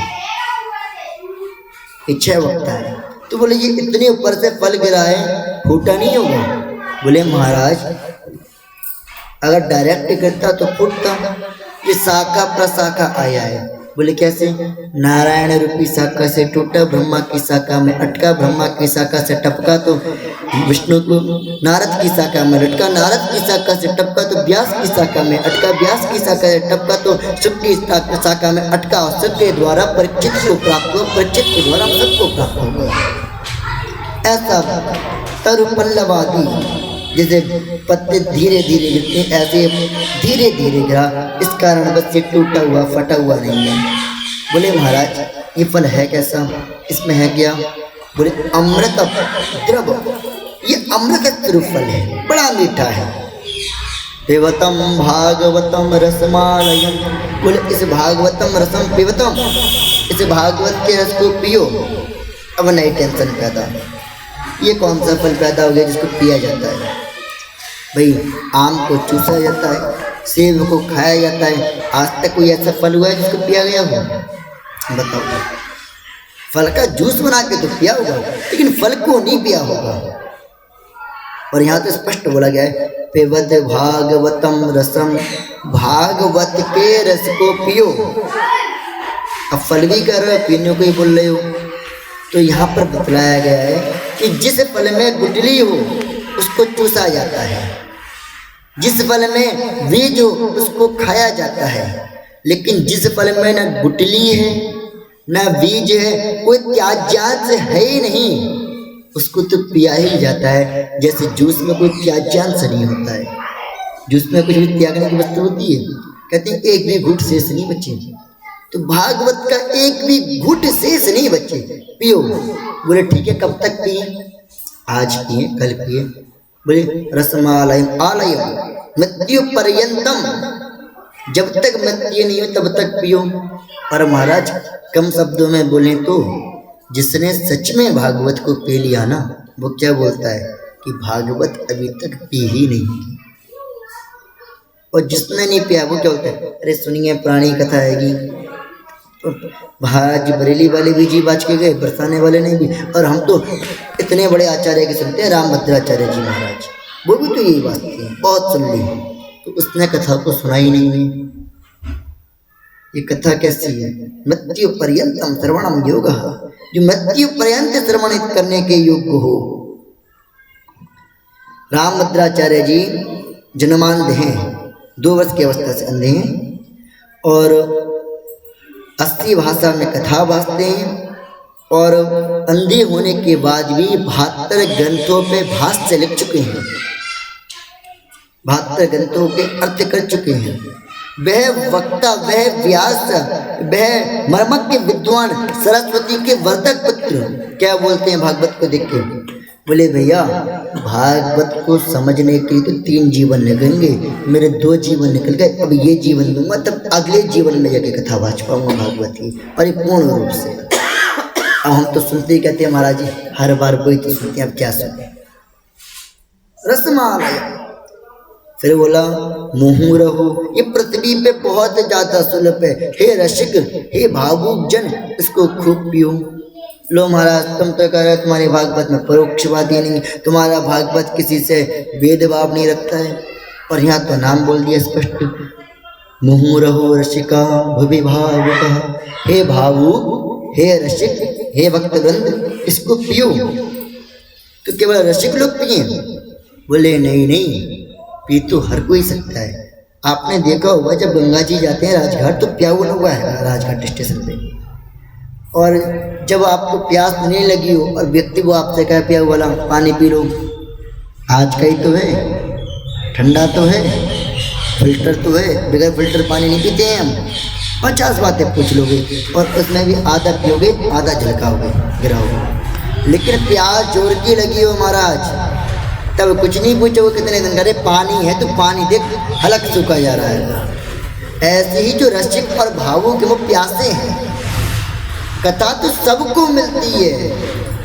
छह वक्ता है। तो बोले ये इतने ऊपर से फल गिरा है, फूटा नहीं होगा? बोले महाराज अगर डायरेक्ट गिरता तो फूटता, ये शाखा प्रशाखा आया है। बोले कैसे? नारायण रूपी शाखा से टूटा, ब्रह्मा की शाखा में अटका, ब्रह्मा की शाखा से टपका तो विष्णु को, नारद की शाखा में लटका, नारद की शाखा से टपका तो व्यास की शाखा में अटका, व्यास की शाखा से टपका तो शुक की शाखा में अटका, और शुक के द्वारा परीक्षित को प्राप्त हुआ, परीक्षित के द्वारा सबको प्राप्त हुआ। ऐसा तरु पल्लवादी जैसे पत्ते धीरे धीरे गिरते, ऐसे धीरे धीरे गिरा, इस कारण बस ये टूटा हुआ फटा हुआ नहीं है। बोले महाराज ये फल है कैसा, इसमें है क्या? बोले अमृत द्रव, ये अमृत स्वरूप फल है, बड़ा मीठा है। पिबतम भागवतम रसमालयम, बोले इस भागवतम रसम पिबतम, इस भागवत के रस को पियो। अब नई टेंशन पैदा, ये कौन सा फल पैदा हो गया जिसको पिया जाता है? भाई आम को चूसा जाता है, सेब को खाया जाता है, आज तक कोई ऐसा फल हुआ है जिसको पिया गया हो? बताओ। फल का जूस बना के तो पिया होगा, लेकिन फल को नहीं पिया होगा। और यहाँ तो स्पष्ट बोला गया है पिबत भागवतम रसम, भागवत के रस को पियो। अब फल भी कर रहे हो, पीने को ही बोल रहे हो। तो यहाँ पर बतलाया गया है कि जिस फल में गुठली हो उसको चूसा जाता है, जिस फल में बीज हो उसको खाया जाता है, लेकिन जिस फल में न गुठली है न बीज है, कोई त्याज्यांश है ही नहीं, उसको तो पिया ही जाता है। जैसे जूस में कोई त्याज्यांश नहीं होता है, जूस में कुछ भी त्यागने की वस्तु होती है, कहते हैं एक भी घूंट शेष नहीं बचे। तो भागवत का एक भी घूंट शेष नहीं बचे, पियो। बोले ठीक है, कब तक पिए? आज पिए, कल पिए। बोले रसमालयम आलयम मृत्यु पर्यंतम, जब तक मृत्यु नहीं हो तब तक पियो। और महाराज कम शब्दों में बोले तो जिसने सच में भागवत को पी लिया ना, वो क्या बोलता है कि भागवत अभी तक पी ही नहीं। और जिसने नहीं पिया वो क्या बोलता है, अरे सुनिए पुरानी कथा आएगी। तो आज बरेली वाले भी जी बाज के गए, बरसाने वाले नहीं भी। और हम तो इतने बड़े आचार्य के सुनते हैं, रामभद्राचार्य जी महाराज, वो भी तो यही बात थी, बहुत सुन ली, तो उसने कथा को सुना ही नहीं है। ये कथा कैसी है? मृत्यु पर्यंतम श्रवणम योग, जो मृत्यु पर्यंत श्रवण करने के योग्य हो। रामभद्राचार्य जी जन्मांध हैं, 2 वर्ष की अवस्था से अंधे हैं, और 80 भाषा में कथा भाषते हैं, और अंधे होने के बाद भी 72 ग्रंथों पे भाष्य लिख चुके हैं, 72 ग्रंथों के अर्थ कर चुके हैं। वह वक्ता, वह व्यास, वह मर्मज्ञ विद्वान, सरस्वती के वर्धक पुत्र क्या बोलते हैं भागवत को देख के? बोले भैया भागवत को समझने के लिए तो 3 जीवन लगेंगे, मेरे 2 जीवन निकल गए, अब ये जीवन दूंगा तब अगले जीवन में जाके कथा बाँच पाऊंगा भागवत की परिपूर्ण रूप से। अब हम तो सुनते ही कहते हैं महाराज जी, हर बार कोई तो सुनते हैं, अब क्या सुने? रसमालय। फिर बोला मुहुरहु, ये पृथ्वी पे बहुत ज्यादा सुलभ है, हे रसिक, हे भावुक जन, इसको खूब पियो। लो महाराज तुम तो कह रहे हो तुम्हारे भागवत में परोक्षवादी नहीं, तुम्हारा भागवत किसी से भेदभाव नहीं रखता है। और यहाँ तो नाम बोल दिया स्पष्ट, मुहुरहु रसिका भुवि भावुका, हे भावुक, हे रसिक, हे भक्तवृंद, इसको पियो। तो केवल रसिक लोग पिए? बोले नहीं नहीं, पी तो हर कोई सकता है। आपने देखा होगा जब गंगा जी जाते हैं राजघाट, तो प्याऊ हुआ है राजघाट स्टेशन पे, और जब आपको प्यास नहीं लगी हो और व्यक्ति को आपसे कहे प्याऊ वाला पानी पी लो, आज का ही तो है, ठंडा तो है, फिल्टर तो है, बगैर फिल्टर पानी नहीं पीते हैं हम। 50 बातें पूछ लोगे और उसमें भी आधा पियोगे, आधा झलकाओगे, गिराओगे। लेकिन प्यास जोर की लगी हो महाराज, तब कुछ नहीं पूछोगे कितने दिन, अरे पानी है तो पानी देख हलक सूखा जा रहा है। ऐसे ही जो रसिक और भावुक वो प्यासे हैं, कथा तो सबको मिलती है,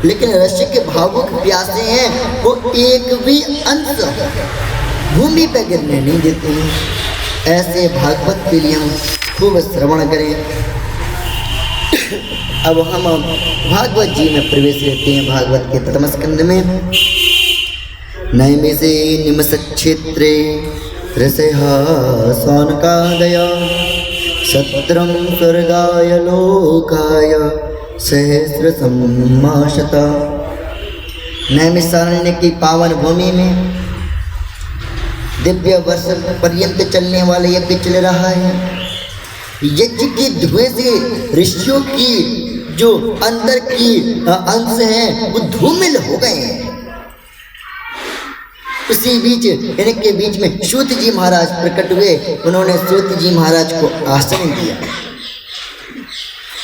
लेकिन रसिक भावुक प्यासे हैं वो एक भी अंश भूमि पे गिरने नहीं देते हैं। ऐसे भागवत के लिए हम खूब श्रवण करें। अब हम भागवत जी में प्रवेश लेते हैं। भागवत के प्रथम स्कंद में नैमिषे निमषक्षेत्रे ऋषयः शौनकादया सत्रं स्वर्गाय लोकाय सहस्र सम्माशता। नैमिषारण्य की पावन भूमि में दिव्य वर्ष पर्यंत चलने वाला यज्ञ चल रहा है। यज्ञ के धुएं से ऋषियों की जो अंदर की अंश हैं वो धूमिल हो गए हैं। उसी बीच इनके बीच में सूत जी महाराज प्रकट हुए। उन्होंने सूत जी महाराज को आसन दिया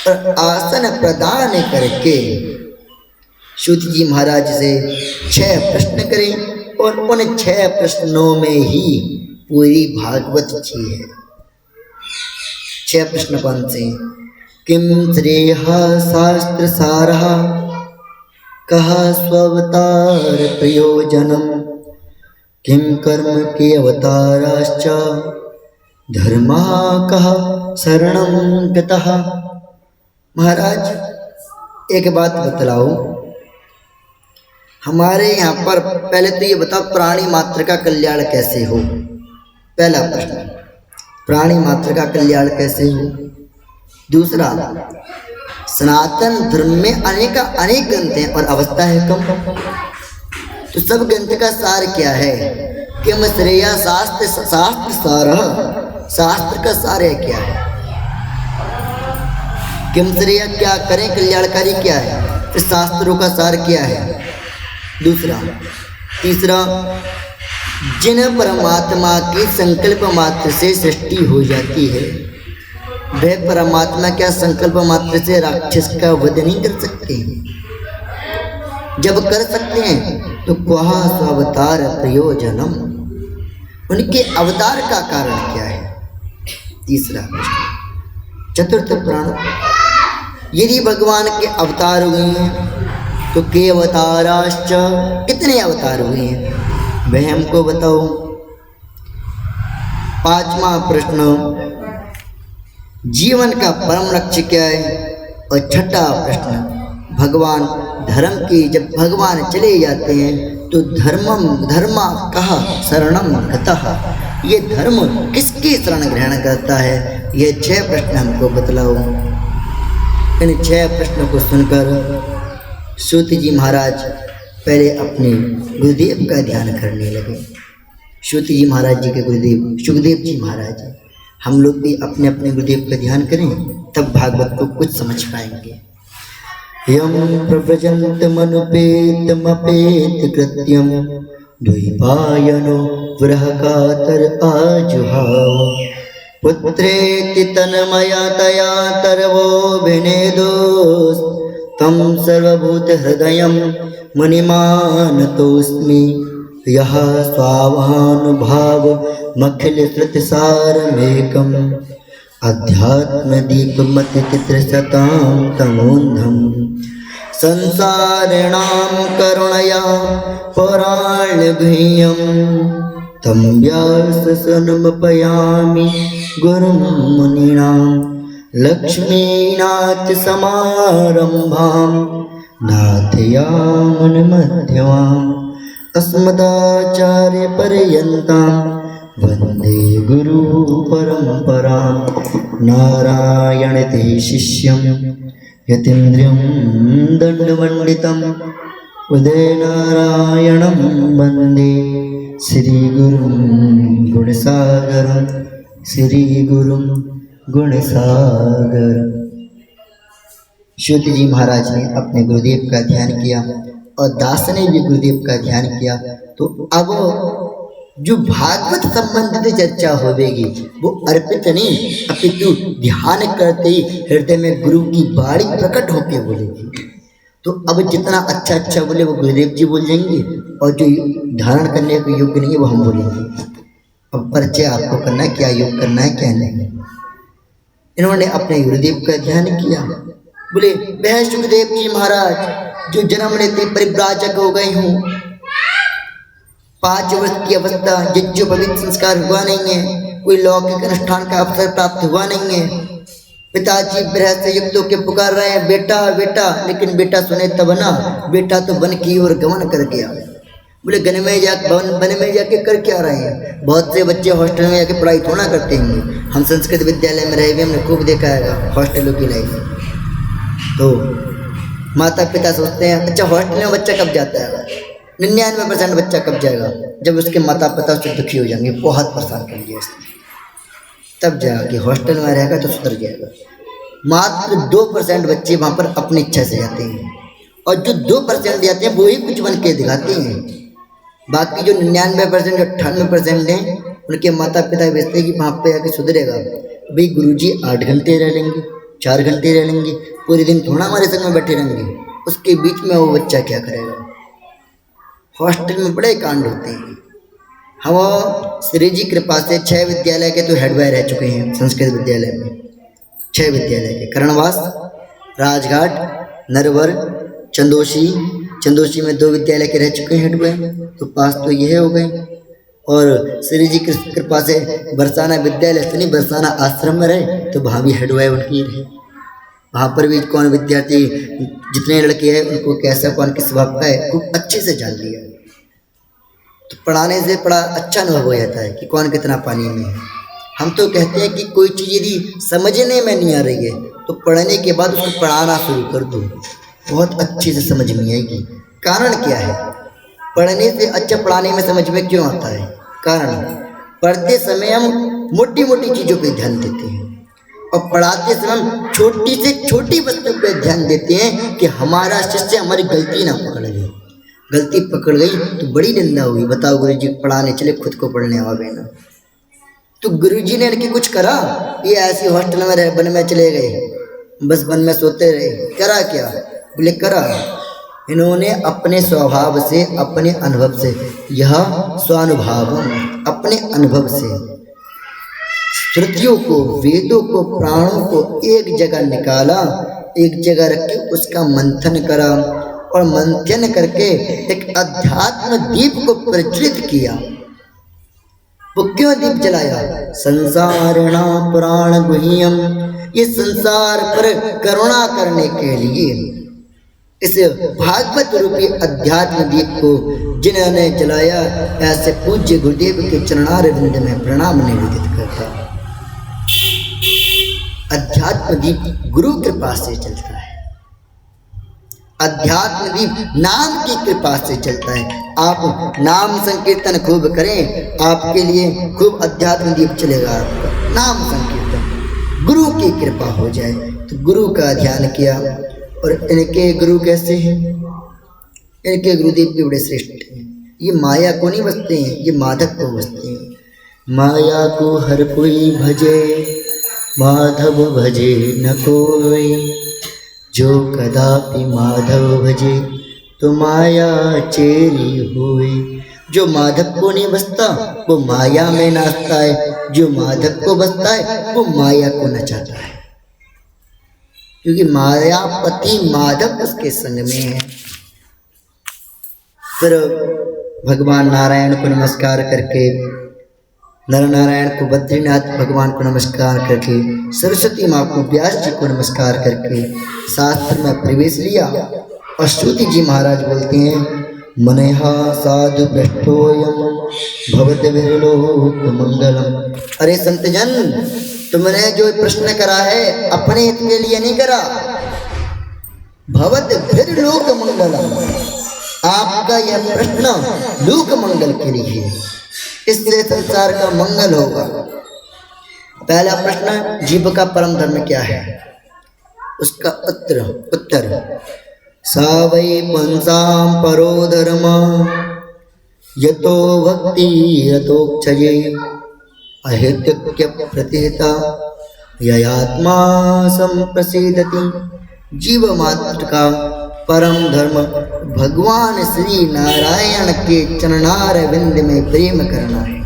और आसन प्रदान करके सूत जी महाराज से 6 प्रश्न करें और उन 6 प्रश्नों में ही पूरी भागवत जी है। 6 प्रश्न कौन से? किम श्रेयः शास्त्र सारः, कः स्वावतार प्रयोजनम, किम कर्म के अवताराश्च, धर्मा कः शरणं गतः। महाराज एक बात बतलाओ, हमारे यहाँ पर पहले तो ये बताओ प्राणी मात्र का कल्याण कैसे हो। पहला प्रश्न, प्राणी मात्र का कल्याण कैसे हो। दूसरा, सनातन धर्म में अनेक ग्रंथ हैं और अवस्था है कम, तो सब ग्रंथ का सार क्या है? किम श्रेया शास्त्र सार, शास्त्र का सार है क्या है? किम श्रेया क्या करें, कल्याणकारी क्या है, फिर शास्त्रों का सार क्या है। दूसरा, तीसरा, जिन परमात्मा की संकल्प मात्र से सृष्टि हो जाती है, वह परमात्मा क्या संकल्प मात्र से राक्षस का वध नहीं कर सकते? जब कर सकते हैं तो क्वा स्वावतार प्रयोजनम, उनके अवतार का कारण क्या है। तीसरा प्रश्न। चतुर्थ प्राण, यदि भगवान के अवतार हुए हैं तो के अवताराश्च, कितने अवतार हुए हैं वह हमको बताओ। पांचवा प्रश्न, जीवन का परम लक्ष्य क्या है। और छठा प्रश्न, भगवान धर्म की, जब भगवान चले जाते हैं तो धर्मा कहा शरणम गतः, ये धर्म किसकी शरण ग्रहण करता है। ये 6 प्रश्न हमको बतलाओ। इन 6 प्रश्नों को सुनकर सूत जी महाराज पहले अपने गुरुदेव का ध्यान करने लगे। सूत जी महाराज जी के गुरुदेव सुखदेव जी महाराज। हम लोग भी अपने अपने गुरुदेव का ध्यान करें, तब भागवत को कुछ समझ पाएंगे। यम प्रव्रजन्तमनुपेतमपेत कृत्यम, द्वैपायनो बृहकातर आजुहाव, पुत्रेति तन्मया तया तरवो विनेदोस्, तम सर्वभूत हृदयं मुनिमानतोऽस्मि, यः स्वाभानुभाव मखिल श्रुतिसारमेकम्, अध्यात्मदीपमतिचित्रशतां तमोन्धम्, संसारिणां करुणया पौराण्यगुह्यं, तं व्याससनमुपयामि गुरुं मुनीनां, लक्ष्मीनाथ समारंभां नाथयामुनमध्यमाम्, अस्मदाचार्य पर्यन्तां वन्दे गुरु परम्परां, नारायणते शिष्यं यतीन्द्रियं दण्डमण्डितं, उदयनारायणं वन्दे श्रीगुरुं गुणसागरं, श्रीगुरुं गुणसागर। सूत जी महाराज ने अपने गुरुदेव का ध्यान किया और दास ने भी गुरुदेव का ध्यान किया। तो अब जो भागवत संबंधित चर्चा होगी वो अर्पित नहीं अपितु ध्यान करते ही हृदय में गुरु की वाणी प्रकट होकर बोलेगी। तो अब जितना अच्छा अच्छा बोले वो गुरुदेव जी बोल जाएंगे, और जो धारण करने के योग्य नहीं है वो हम बोलेंगे। अब परिचय आपको करना है, क्या योग करना है क्या नहीं। इन्होंने अपने गुरुदेव का ध्यान किया, बोले वह सुखदेव जी महाराज जो जन्म लेते परिव्राजक हो गए हूँ, 5 वर्ष की अवस्था, यज्ञ पवित्र संस्कार हुआ नहीं है, कोई लौकिक अनुष्ठान का अवसर प्राप्त हुआ नहीं है। पिताजी विरह से युक्त होकर पुकार रहे हैं बेटा बेटा, लेकिन बेटा सुने तब ना, बेटा तो वन की ओर गमन कर गया। बोले वन में जाके कर क्या रहे हैं? बहुत से बच्चे हॉस्टल में जाके पढ़ाई थोड़ा करते होंगे। हम संस्कृत विद्यालय में रहे हुए हमने खूब देखा है हॉस्टलों की लाइफ। तो माता पिता सोचते हैं अच्छा हॉस्टल में बच्चा कब जाता है, 99% बच्चा कब जाएगा, जब उसके माता पिता उससे दुखी हो जाएंगे, बहुत परेशान कर लिया इसने, तब जाएगा कि हॉस्टल में रहेगा तो सुधर जाएगा। मात्र 2% बच्चे वहाँ पर अपनी इच्छा से जाते हैं, और जो 2% जाते हैं वो ही कुछ बन के दिखाते हैं। बाकी जो 99% 98% हैं उनके माता पिता भेजते हैं कि वहाँ पे आके सुधरेगा। भाई गुरुजी 8 घंटे रह लेंगे, 4 घंटे रह लेंगे, पूरे दिन थोड़ा हमारे संग में बैठे रहेंगे, उसके बीच में वो बच्चा क्या करेगा। हॉस्टल में बड़े कांड होते हैं। हम श्री जी कृपा से 6 विद्यालय के तो हेड बॉय रह चुके हैं संस्कृत विद्यालय में। 6 विद्यालय के करणवास, राजघाट, नरवर, चंदोशी में 2 विद्यालय के रह चुके हैं हेड बॉय, तो पास तो यह हो गए। और श्री जी की कृपा से बरसाना विद्यालय से नहीं बरसाना आश्रम में रहे, तो वहाँ भी हेड बॉय उनकी रहे। वहाँ पर भी कौन विद्यार्थी जितने लड़के हैं उनको कैसा कौन किस स्वभाव का है खूब अच्छे से जान लिया। तो पढ़ाने से बड़ा अच्छा अनुभव हो जाता है कि कौन कितना पानी में है। हम तो कहते हैं कि कोई चीज़ यदि समझने में नहीं आ रही है तो पढ़ने के बाद उसको पढ़ाना शुरू कर दो, बहुत अच्छे से समझ में आएगी। कारण क्या है? पढ़ने से अच्छा पढ़ाने में समझ में क्यों आता है? कारण पढ़ते समय हम मोटी मोटी चीज़ों पर ध्यान देते हैं, और पढ़ाते समय हम छोटी से छोटी वस्तु पर ध्यान देते हैं कि हमारा शिष्य हमारी गलती ना पकड़ ले। गलती पकड़ गई तो बड़ी निंदा हुई। बताओ गुरुजी पढ़ाने चले, खुद को पढ़ने आवे ना। तो गुरुजी ने इनकी कुछ करा? ये ऐसी हॉस्टल में रहे, वन में चले गए, बस वन में सोते रहे। करा क्या? बोले करा इन्होंने अपने स्वभाव से, अपने अनुभव से, यह स्वानुभाव अपने अनुभव से श्रुतियों को, वेदों को, प्राणों को एक जगह निकाला, एक जगह रख के उसका मंथन करा, और मंथन करके एक अध्यात्म दीप को प्रज्वलित किया। वो क्यों दीप जलाया? संसारणा पुराण गुह्यम, ये संसार पर करुणा करने के लिए इस भागवत रूपी अध्यात्म दीप को जिन्होंने जलाया, ऐसे पूज्य गुरुदेव के चरणारविंद में प्रणाम निवेदित करता। अध्यात्म दीप गुरु कृपा से चलता है, अध्यात्म दीप नाम की कृपा से चलता है। आप नाम संकीर्तन खूब करें, आपके लिए खूब अध्यात्म दीप चलेगा आपका। नाम संकीर्तन गुरु की कृपा हो जाए तो गुरु का ध्यान किया। और इनके गुरु कैसे हैं? इनके गुरुदेव भी बड़े श्रेष्ठ हैं। ये माया को नहीं बसते हैं, ये माधव को बसते हैं। माया को हर कोई भजे, माधव भजे न कोई, जो कदापि माधव भजे तो माया चेरी हुए। जो माधव को नहीं बसता वो माया में नाचता है, जो माधव को बसता है वो माया को नचाता है, क्योंकि मायापति माधव उसके संग में है। फिर भगवान नारायण को नमस्कार करके, नर नारायण को बद्रीनाथ भगवान को नमस्कार करके, सरस्वती माँ को व्यास जी को नमस्कार करके शास्त्र में प्रवेश लिया। और श्रुति जी महाराज बोलते हैं मनहा साधु भ्रष्टोयम भवत विरलोक मंगलम। अरे संतजन, तुमने जो प्रश्न करा है अपने हित के लिए नहीं करा, भवत विरलोक मंगलम, आपका यह प्रश्न लोक मंगल के लिए है, इससे संसार का मंगल होगा। पहला प्रश्न जीव का परम धर्म क्या है? उसका उत्तर सा वै पुंसाम परो धर्म यतो भक्ति यतोक्षये अहेतुक्य प्रतिहिता ययात्मा संप्रसिद्धति। जीव मात्र का परम धर्म भगवान श्री नारायण के चरणारविंद में प्रेम करना है।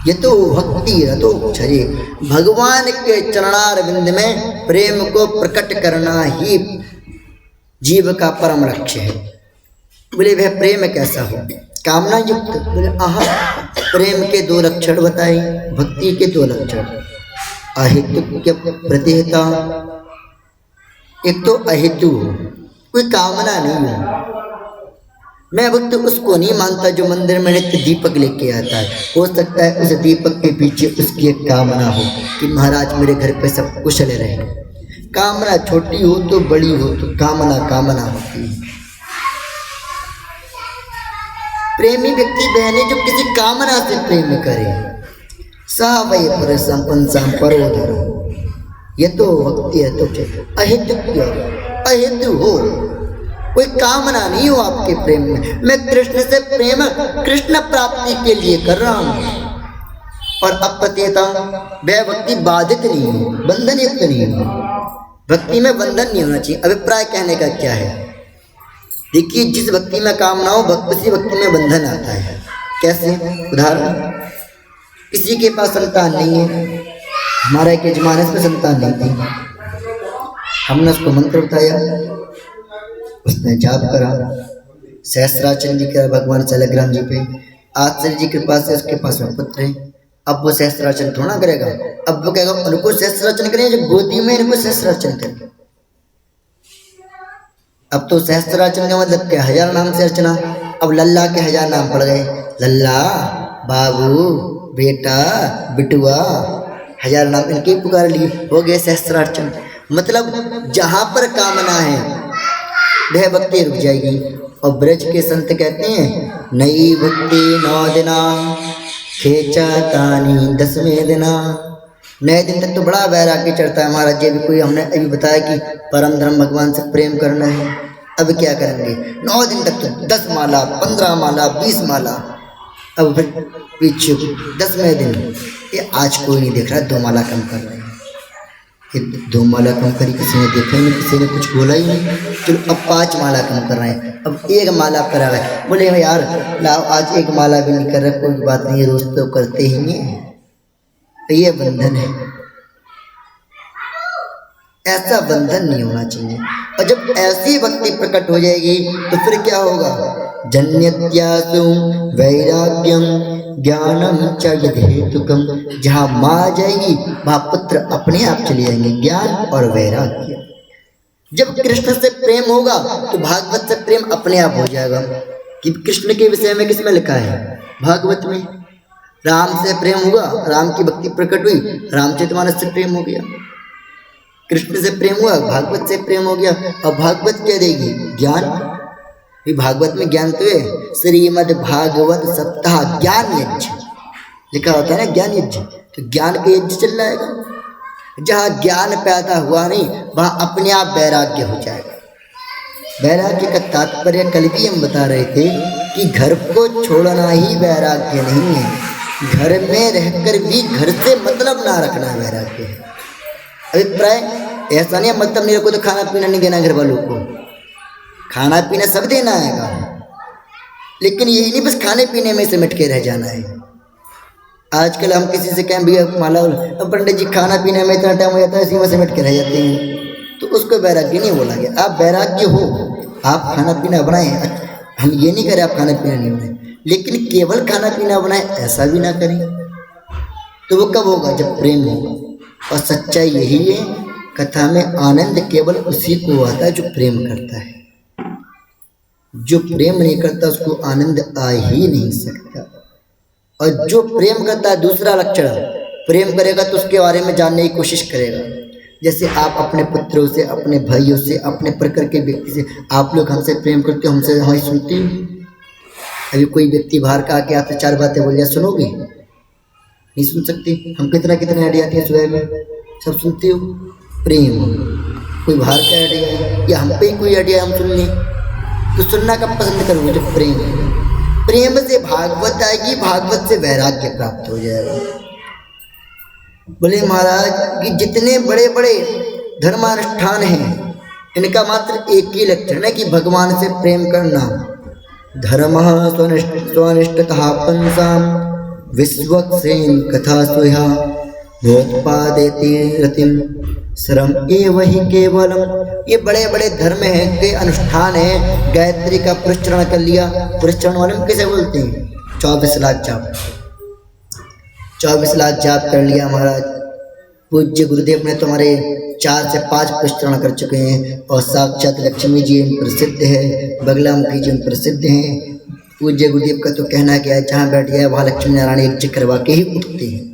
यतो भक्ति रतोक्षये, भगवान के चरणारविंद में प्रेम को प्रकट करना ही जीव का परम लक्ष्य है। बोले वह प्रेम कैसा हो? कामना युक्त। बोले आहा, प्रेम के दो लक्षण बताए, भक्ति के दो लक्षण। अहेतुक्य प्रतिहिता, एक तो अहेतु हो, कोई कामना नहीं हो। मैं भक्त उसको नहीं मानता जो मंदिर में नित्य दीपक लेके आता है। हो सकता है उस दीपक के पीछे उसकी एक कामना हो कि महाराज मेरे घर पे सब कुशल रहे। कामना छोटी हो तो बड़ी हो तो कामना कामना होती है। प्रेमी व्यक्ति बहने जो किसी कामना से प्रेम करे, सा वै पुरुषं पुंसां परोधर। ये तो भक्ति है तो अहेतु हो, कोई कामना नहीं हो आपके प्रेम में। मैं कृष्ण से प्रेम कृष्ण प्राप्ति के लिए कर रहा हूँ। और अप्रत्यता, वह भक्ति बाधित नहीं हो, बंधन युक्त नहीं हो। भक्ति में बंधन नहीं होना चाहिए। अभिप्राय कहने का क्या है? देखिए, जिस भक्ति में कामना हो उसी भक्ति में बंधन आता है। कैसे? उदाहरण, किसी के पास संतान नहीं है, हमारा एक यजमान में संतान नहीं थी, हमने उसको मंत्र बताया, उसने जाप करा, सहस्राचरण जी करा भगवान शालिग्राम जी पे। आचार्य जी कृपा से उसके पास में पुत्र है। अब वो सहस्राचरण थोड़ा करेगा, अब वो कहेगा उनको सहस्राचरण करें जो गोदी में इनको सहस्राचरण करें। अब तो सहस्राचरण का मतलब क्या? 1000 नाम से अर्चना। अब लल्ला के 1000 नाम पड़ गए, लल्ला, बाबू, बेटा, बिटुआ, 1000 नाम इनके पुकार लिए, हो गए सहस्राचरण। मतलब जहाँ पर कामना है वह भक्ति रुक जाएगी। और ब्रज के संत कहते हैं, नई भक्ति 9 दिना खेचा तानी 10वें दिना। नए दिन तक तो बड़ा वैराग्य चढ़ता है महाराज जी। भी कोई हमने अभी बताया कि परम धर्म भगवान से प्रेम करना है। अब क्या करेंगे? 9 दिन तक तो 10 माला, 15 माला, 20 माला। अब फिर पीछे 10वें दिन ये आज कोई नहीं देख रहा, 2 माला कम कर रहे हैं। 2 माला कम करी, किसी ने देखा ही नहीं, किसी ने कुछ बोला ही नहीं। चलो अब 5 माला कम कर रहे हैं, अब 1 माला पर आ गए। बोले यार लाओ आज 1 माला भी नहीं कर रहे, कोई बात नहीं, रोज तो करते ही नहीं। ये बंधन है, ऐसा बंधन नहीं होना चाहिए। और जब ऐसी भक्ति प्रकट हो जाएगी तो फिर क्या होगा? जन्यत्यासु वैराग्यम ज्ञानम च यथेतुकम। जहाँ माँ आ जाएगी वहाँ पुत्र अपने आप चले जाएंगे, ज्ञान और वैराग्य। जब कृष्ण से प्रेम होगा तो भागवत से प्रेम अपने आप हो जाएगा। कि कृष्ण के विषय में किसमें लिखा है? भागवत में। राम से प्रेम हुआ, राम की भक्ति प्रकट हुई, रामचरितमानस से प्रेम हो गया। कृष्ण से प्रेम हुआ, भागवत से प्रेम हो गया। और भागवत क्या देगी? ज्ञान। भागवत में ज्ञान तो है, श्रीमद् भागवत सप्ताह ज्ञान यज्ञ लिखा होता है ना, ज्ञान यज्ञ। तो ज्ञान का यज्ञ चल जाएगा। जहाँ ज्ञान पैदा हुआ नहीं वहाँ अपने आप वैराग्य हो जाएगा। वैराग्य का तात्पर्य कल भी हम बता रहे थे कि घर को छोड़ना ही वैराग्य नहीं है, घर में रहकर भी घर से मतलब ना रखना वैराग्य है। अभिप्राय ऐसा नहीं, मतलब नहीं रखो तो खाना पीना नहीं देना घर वालों को, खाना पीना सब देना है, लेकिन यही नहीं बस खाने पीने में सिमट के रह जाना है। आजकल हम किसी से कहें भैया माला, अब पंडित जी खाना पीने में इतना टाइम हो जाता है, इसी में सिमट के रह जाते हैं, तो उसको वैराग्य नहीं बोला गया। आप वैराग्य हो, आप खाना पीना बनाएं, हम ये नहीं करें आप खाना पीना नहीं बनाएं, लेकिन केवल खाना पीना बनाएं ऐसा भी ना करें। तो वो कब होगा? जब प्रेम होगा। और सच्चाई यही है, कथा में आनंद केवल उसी को आता है जो प्रेम करता है। जो प्रेम नहीं करता उसको आनंद आ ही नहीं सकता। और जो प्रेम करता है, दूसरा लक्षण, प्रेम करेगा तो उसके बारे में जानने की कोशिश करेगा। जैसे आप अपने पुत्रों से, अपने भाइयों से, अपने प्रकार के व्यक्ति से, आप लोग हमसे प्रेम करते हो, हमसे हमारी सुनते हो। अभी कोई व्यक्ति बाहर का आके आपसे 4 बातें बोल दिया, सुनोगे? नहीं सुन सकते। हम कितना आइडिया आती है सुबह में, सब सुनते हो। प्रेम, कोई बाहर का आइडिया या हम पे ही कोई आइडिया हम सुन लें, तो सुनना कब पसंद करोगे? जब प्रेम है। प्रेम से भागवत आएगी, भागवत से वैराग्य प्राप्त हो जाएगा। बोले महाराज कि जितने बड़े बड़े धर्मानुष्ठान हैं इनका मात्र एक ही लक्षण है कि भगवान से प्रेम करना। धर्मः स्वनिष्ठतः पंसाम विश्वक्सेन कथा सुहा भोत्पादेति रतिम श्रम एव ही केवलम। ये बड़े बड़े धर्म हैं के अनुष्ठान है। गायत्री का पुरस्चरण कर लिया, पुरस्चरण वाले में कैसे बोलते हैं 24 लाख जाप, 24 लाख जाप कर लिया महाराज। पूज्य गुरुदेव ने तुम्हारे 4 से 5 पुरस्चरण कर चुके हैं और साक्षात लक्ष्मी जी प्रसिद्ध है, बगला मुखी जी प्रसिद्ध हैं। पूज्य गुरुदेव का तो कहना क्या है, जहाँ बैठ गया वहाँ लक्ष्मी नारायण यज्ञ करवा के ही उठते हैं,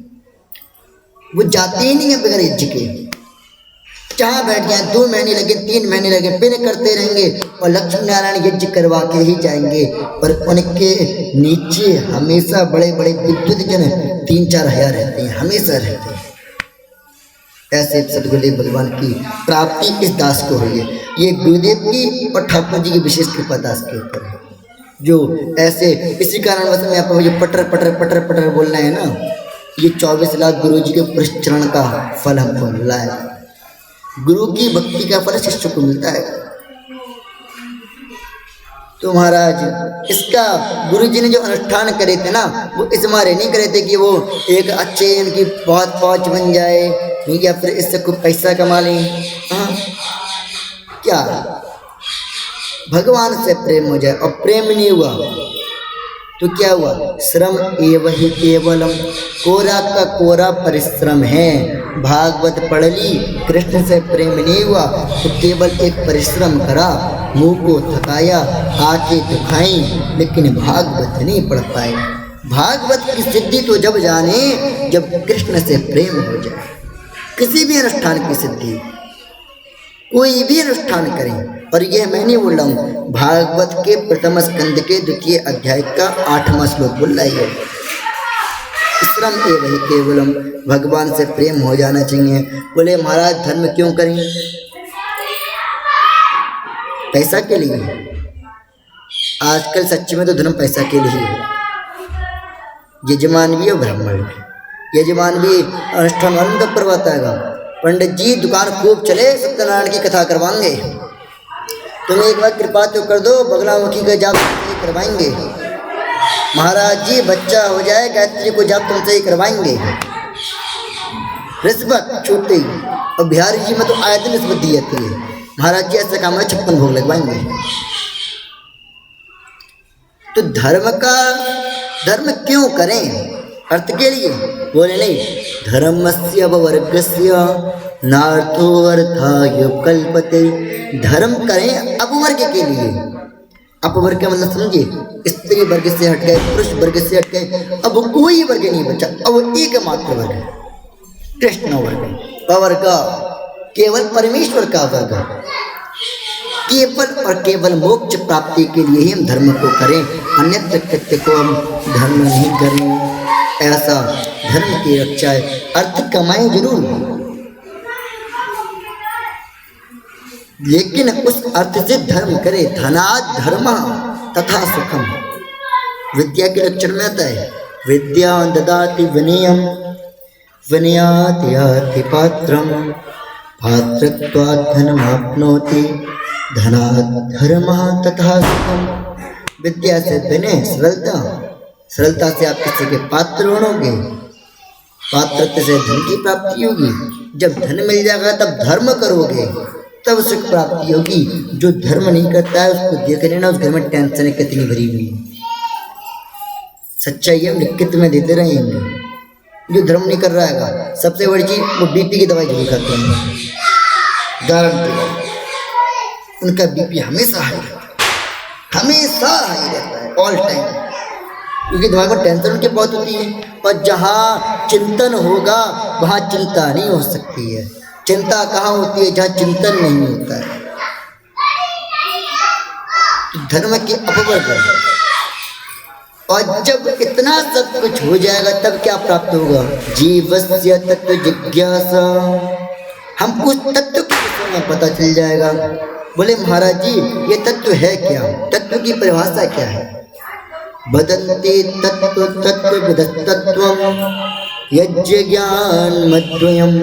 वो जाते ही नहीं है बगैर यज्ञ के। जहाँ बैठ गया 2 महीने लगे 3 महीने लगे फिर करते रहेंगे और लक्ष्मी नारायण यज्ञ करवा के ही जाएंगे। पर उनके नीचे हमेशा बड़े बड़े विद्युत जन 3-4 हजार रहते हैं, हमेशा रहते हैं। ऐसे सदगुरुदेव भगवान की प्राप्ति इस दास को हुई है। ये गुरुदेव की और ठाकुर जी की विशेष कृपा दास के ऊपर है, जो ऐसे इसी कारणवश में आपको जो पटर पटर पटर पटर बोलना है ना, ये 24 लाख गुरु जी के पुरस्चरण का फल हमको मिला है। गुरु की भक्ति का फल शिष्य को मिलता है। तो महाराज इसका गुरु जी ने जो अनुष्ठान करे थे ना, वो इस मारे नहीं करे थे कि वो एक अच्छे इनकी बहुत फौज बन जाए या फिर इससे कुछ पैसा कमा लें। हाँ, क्या भगवान से प्रेम हो जाए और प्रेम नहीं हुआ तो क्या हुआ, श्रम एव ही केवलम, कोरा का कोरा परिश्रम है। भागवत पढ़ ली, कृष्ण से प्रेम नहीं हुआ तो केवल एक परिश्रम करा, मुंह को थकाया, आंखें दुखाई, लेकिन भागवत नहीं पढ़ पाए। भागवत की सिद्धि तो जब जाने जब कृष्ण से प्रेम हो जाए। किसी भी अनुष्ठान की सिद्धि, कोई भी अनुष्ठान करें, और यह मैं नहीं बोल रहा हूँ, भागवत के प्रथम स्कंद के 2 अध्याय का 8वां श्लोक बोल रहा है, श्रम एव ही केवलम, भगवान से प्रेम हो जाना चाहिए। बोले महाराज धर्म क्यों करें, पैसा के लिए? आजकल सच्ची में तो धर्म पैसा के लिए है। यजमान भी और ब्राह्मण भी, यजमान भी अनुष्ठान आनंद करवाता है। पंडित जी दुकान खूब चले, सत्यनारायण की कथा करवाएंगे, तुम एक बार कृपा तो कर दो, बगला मुखी का जाप करवाएंगे। महाराज जी बच्चा हो जाए, गायत्री को जाप तुमसे ही करवाएंगे। रिश्वत छूटती, और बिहारी जी में तो आए दिन रिश्वत दी जाती है। महाराज जी ऐसा काम है 56 भोग लगवाएंगे। तो धर्म क्यों करें? अर्थ के लिए बोले नहीं, धर्मस्य वर्गस्य नार्थो अर्थाय कल्पते। धर्म करें अपवर्ग के लिए। अपवर्ग का मतलब समझिए, स्त्री वर्ग से हट गए, पुरुष वर्ग से हट गए, अब कोई वर्ग नहीं बचा, अब एकमात्र वर्ग है कृष्ण वर्ग। अवर्ग केवल परमेश्वर का वर्ग, केवल और केवल मोक्ष प्राप्ति के लिए ही हम धर्म को करें, अन्यत्र कृत्य को हम धर्म नहीं करें। ऐसा धर्म की रक्षा है। अर्थ कमाएं जरूर, लेकिन उस अर्थ से धर्म करे। धनात् धर्म तथा सुखम, विद्या के लक्षण में आता है, विद्या ददाति विनयम, विनयात् याति पात्रम, पात्रत्वात् धनमाप्नोति, धनात् धर्मः तथा सुखम। विद्या से विनय सरलता, सरलता से आप किसी के पात्र बनोगे, पात्रत्व से धन की प्राप्ति होगी। जब धन मिल जाएगा तब धर्म करोगे, तब सुख प्राप्ति होगी। जो धर्म नहीं करता है उसको देख लेना, उस घर में टेंशन कितनी भरी हुई है। सच्चाई हम लिखित में देते रहेंगे। जो धर्म नहीं कर रहा है, सबसे बड़ी चीज वो बीपी की दवाई जरूर खाते हैं, गारंटी। उनका बीपी हमेशा हाई रहता है, हमेशा हाई रहता है, ऑल टाइम, क्योंकि दिमाग में टेंशन उनकी बहुत होती है। और जहाँ चिंतन होगा वहाँ चिंता नहीं हो सकती है। चिंता कहाँ होती है? जहाँ चिंतन नहीं होता है। तो धर्म के अपवर्ग, और जब इतना सब कुछ हो जाएगा तब क्या प्राप्त होगा? जीवस्य तत्व जिज्ञासा, हमको उस तत्व के विषय में पता चल जाएगा। बोले महाराज जी ये तत्व है क्या? तत्व की परिभाषा क्या है? वदन्ति तत्त्व तत्त्वविदस्तत्त्वं यज्ञ ज्ञानमद्वयं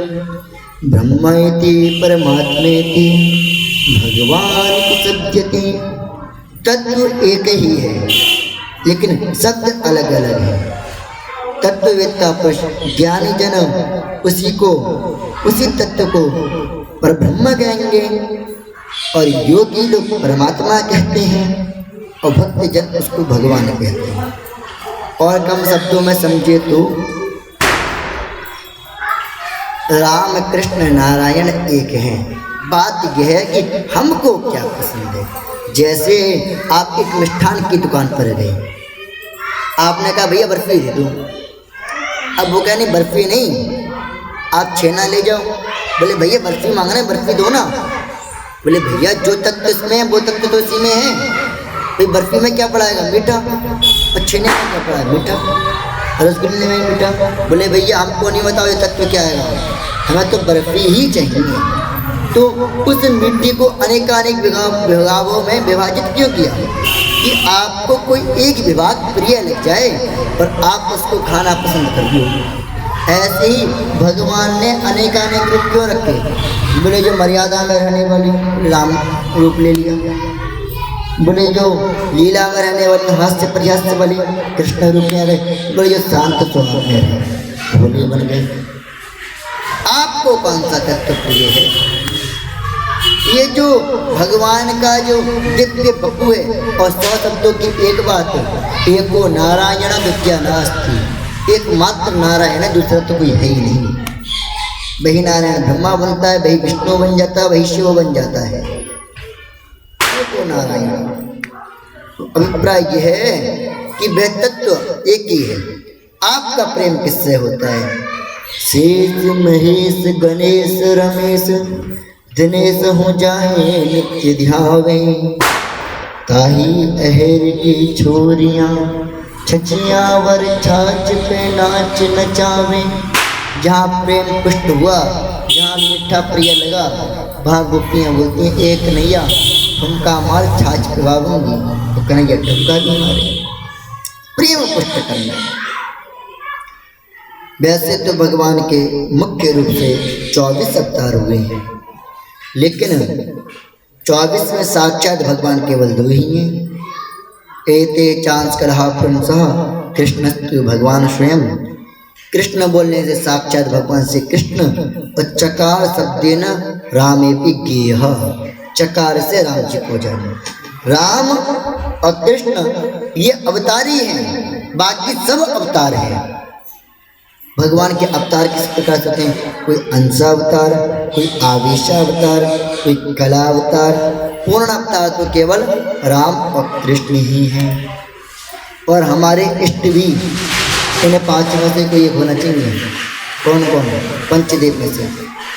ब्रह्म इति परमात्मेति भगवान की सत्यति। तत्व एक ही है लेकिन शब्द अलग अलग है। तत्ववेत्ता पुरुष ज्ञानी जन उसी तत्व को परब्रह्म कहेंगे और योगी लोग परमात्मा कहते हैं और भक्त जन उसको भगवान कहते हैं। और कम शब्दों में समझे तो राम कृष्ण नारायण एक हैं। बात यह है कि हमको क्या पसंद है। जैसे आप एक मिष्ठान की दुकान पर गए, आपने कहा भैया बर्फी दे दो। अब वो कहनी बर्फी नहीं, आप छेना ले जाओ। बोले भैया बर्फी मांग रहे हैं, बर्फी दो ना। बोले भैया जो तत्व इसमें है वो तत्व तो इसी में है। भाई बर्फी में क्या पड़ाएगा, मीठा, और छेने में क्या पड़ा है, मीठा, रसगुल्ले में मीठा। बोले भैया हमको नहीं बताओ ये तत्व क्या आएगा, हमें तो बर्फी ही चाहिए। तो उस मिट्टी को अनेकानेक विभागों में विभाजित क्यों किया कि आपको कोई एक विभाग प्रिय लग जाए और आप उसको खाना पसंद कर लो। ऐसे ही भगवान ने अनेकानेक रूप क्यों रखे। बोले जो मर्यादा में रहने वाली राम रूप ले लिया, बोले जो लीला में रहने वाली हास्य प्रयास वाली कृष्ण रूप में आ गए, बोले जो शांत स्वभाव में रहे भोले बन गए। आपको कौन सा तत्व प्रिय है। ये जो भगवान का जो दिव्य बपू है और 100 शब्दों की एक बात है, एको नारायण विद्या नास्ति, एकमात्र नारायण है, दूसरा तो कोई है ही नहीं। वही नारायण ब्रह्मा बनता है, वही विष्णु बन जाता है, वही शिव बन जाता है। एको नारायण। तो अभिप्राय यह है कि वह तत्व एक ही है। आपका प्रेम किससे होता है। शेष महेश गणेश रमेश दिनेश हो जाए नित्य ध्यावे, ताही अहेर की छोरियाँ छचियाँ वर छाछ पे नाच नचावे। जहाँ प्रेम पुष्ट हुआ, जहाँ मीठा प्रिय लगा, वहाँ गोपियाँ बोलती हैं एक नैया ठुमका मार छाछ पिवाऊंगी, तो कन्हैया ठुमका भी मारे। प्रेम पुष्ट करना। वैसे तो भगवान के मुख्य रूप से 24 अवतार हुए हैं, लेकिन 24 में साक्षात भगवान केवल 2 ही हैं। एते चांस कलहा पुंसः कृष्णस्तु भगवान स्वयं। कृष्ण बोलने से साक्षात भगवान से कृष्ण, और चकार शब्देन रामेपि गेह, चकार से राम जी को जानो। राम और कृष्ण ये अवतारी हैं, बाकी सब अवतार हैं। भगवान के अवतार किस प्रकार से होते हैं। कोई अंशावतार, कोई आवेशावतार, कोई कला अवतार। पूर्ण अवतार तो केवल राम और कृष्ण ही हैं। और हमारे इष्ट भी इन्हें 5 में से कोई एक होना चाहिए। कौन कौन। पंचदेव में से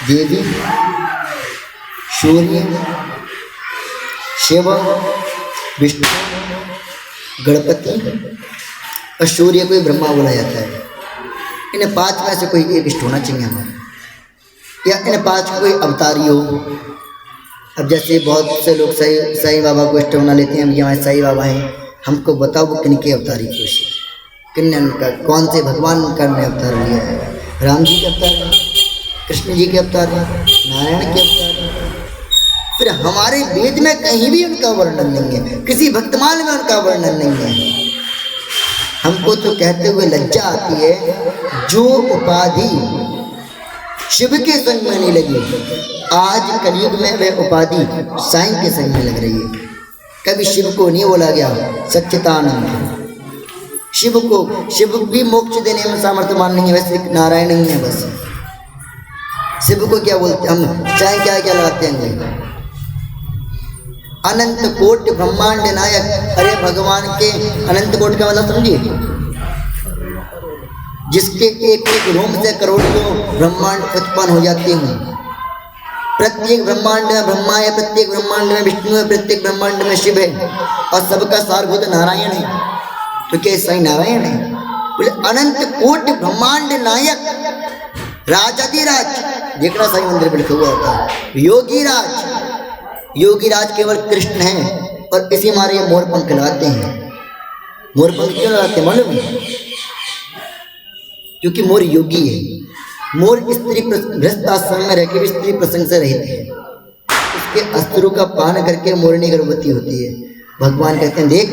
देवी, सूर्य, शिव, विष्णु, गणपति और सूर्य को ब्रह्मा बोला जाता है। इन्हें 5 में से कोई एक इष्ट होना चाहिए हमारे, या इन्हें 5 कोई अवतारी हो। अब जैसे बहुत से लोग साईं बाबा को इष्ट बना लेते हैं, हमारे साईं बाबा हैं, हमको बताओ वो किन के अवतारी खुश है, किन्ने उनका कौन से भगवान का ने अवतार लिया है। राम जी के अवतार है, कृष्ण जी के अवतार है, नारायण के अवतार है। फिर हमारे वेद में कहीं भी उनका वर्णन नहीं है, किसी भक्तमाल में उनका वर्णन नहीं है। हमको तो कहते हुए लज्जा आती है, जो उपाधि शिव के संग में नहीं लगी, आज कलयुग में वह उपाधि साईं के संग में लग रही है। कभी शिव को नहीं बोला गया सच्चिदानंद। शिव भी मोक्ष देने में सामर्थ्यवान नहीं है, वैसे नारायण नहीं है। बस शिव को क्या बोलते हम, चाहे क्या क्या लगाते हैं, अनंत कोटि ब्रह्मांड नायक। अरे भगवान के अनंत कोटि का मतलब समझिए, जिसके एक एक रोम से करोड़ों ब्रह्मांड उत्पन्न हो जाते हैं। प्रत्येक ब्रह्मांड में ब्रह्मा है, प्रत्येक ब्रह्मांड में विष्णु है, प्रत्येक ब्रह्मांड में शिव है, और सबका सारभूत नारायण है। तो क्या साईं नारायण है। बोले अनंत कोटि ब्रह्मांड नायक, राजाधिराज, देखना साईं मंदिर में लिखा हुआ होता है। योगी राज केवल कृष्ण है, और इसी मारे ये मोर पंख लगाते हैं। मोर पंख क्यों लगाते मालूम है? क्योंकि मोर योगी है। मोर स्त्री गृहस्थ आश्रम में रहकर भी स्त्री प्रसंग से रहित है। उसके अस्त्रों का पान करके मोरनी गर्भवती होती है। भगवान कहते हैं देख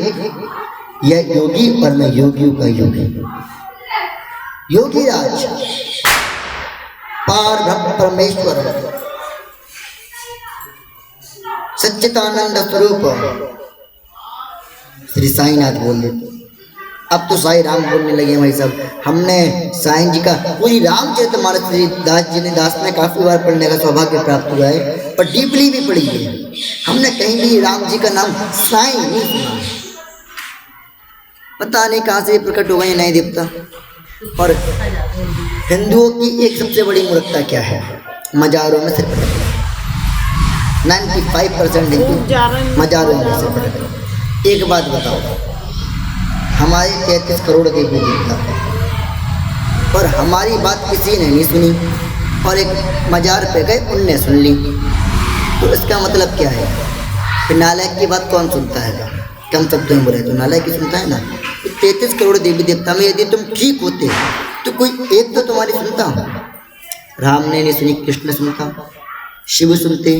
यह योगी और मैं योगियों का योगी, योगी राज पार ब्रह्म परमेश्वर सच्चिदानंद स्वरूप श्री साईनाथ बोल देते। अब तो साई राम बोलने लगे भाई साहब। हमने साईं जी का पूरी रामचरितमानस श्री दास जी ने दास में काफी बार पढ़ने का सौभाग्य प्राप्त हुआ है और डीपली भी पढ़ी है। हमने कहीं भी राम जी का नाम साईं नहीं सुना। पता नहीं कहाँ से प्रकट हो गए नए देवता। और हिंदुओं की एक सबसे बड़ी मूर्खता क्या है? मजारों में सिर पटक 95% हिंदू मजारों में सिर पटक। एक बात बताओ, हमारे 33 करोड़ देवी देवता और हमारी बात किसी ने नहीं सुनी और एक मजार पे गए उनने सुन ली, तो इसका मतलब क्या है? फिर नालायक की बात कौन सुनता है? कम शब्द में बोले तो नालायक ही सुनता है ना। 33 करोड़ देवी देवता में यदि तुम ठीक होते तो कोई एक तो तुम्हारी सुनता। राम ने नहीं सुनी, कृष्ण सुनता, शिव सुनते,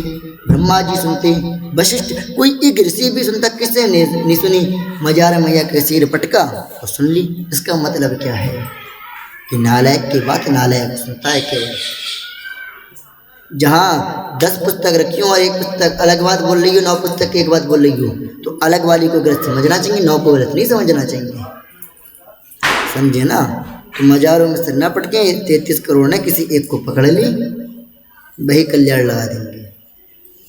ब्रह्मा जी सुनते, वशिष्ठ, कोई एक ऋषि भी सुनता, किसी ने नहीं सुनी। मजार मैया के सिर पटका और सुन ली। इसका मतलब क्या है कि नालायक की बात नालायक सुनता है केवल। जहाँ 10 पुस्तक रखी हो और एक पुस्तक अलग बात बोल रही हो, 9 पुस्तक की एक बात बोल रही हो, तो अलग वाली को गलत समझना चाहिए, 9 को गलत नहीं समझना चाहिए। समझे ना? तो मजारों में सिर ना पटके। 33 करोड़ ने किसी एक को पकड़ ली, वही कल्याण लगा देंगे।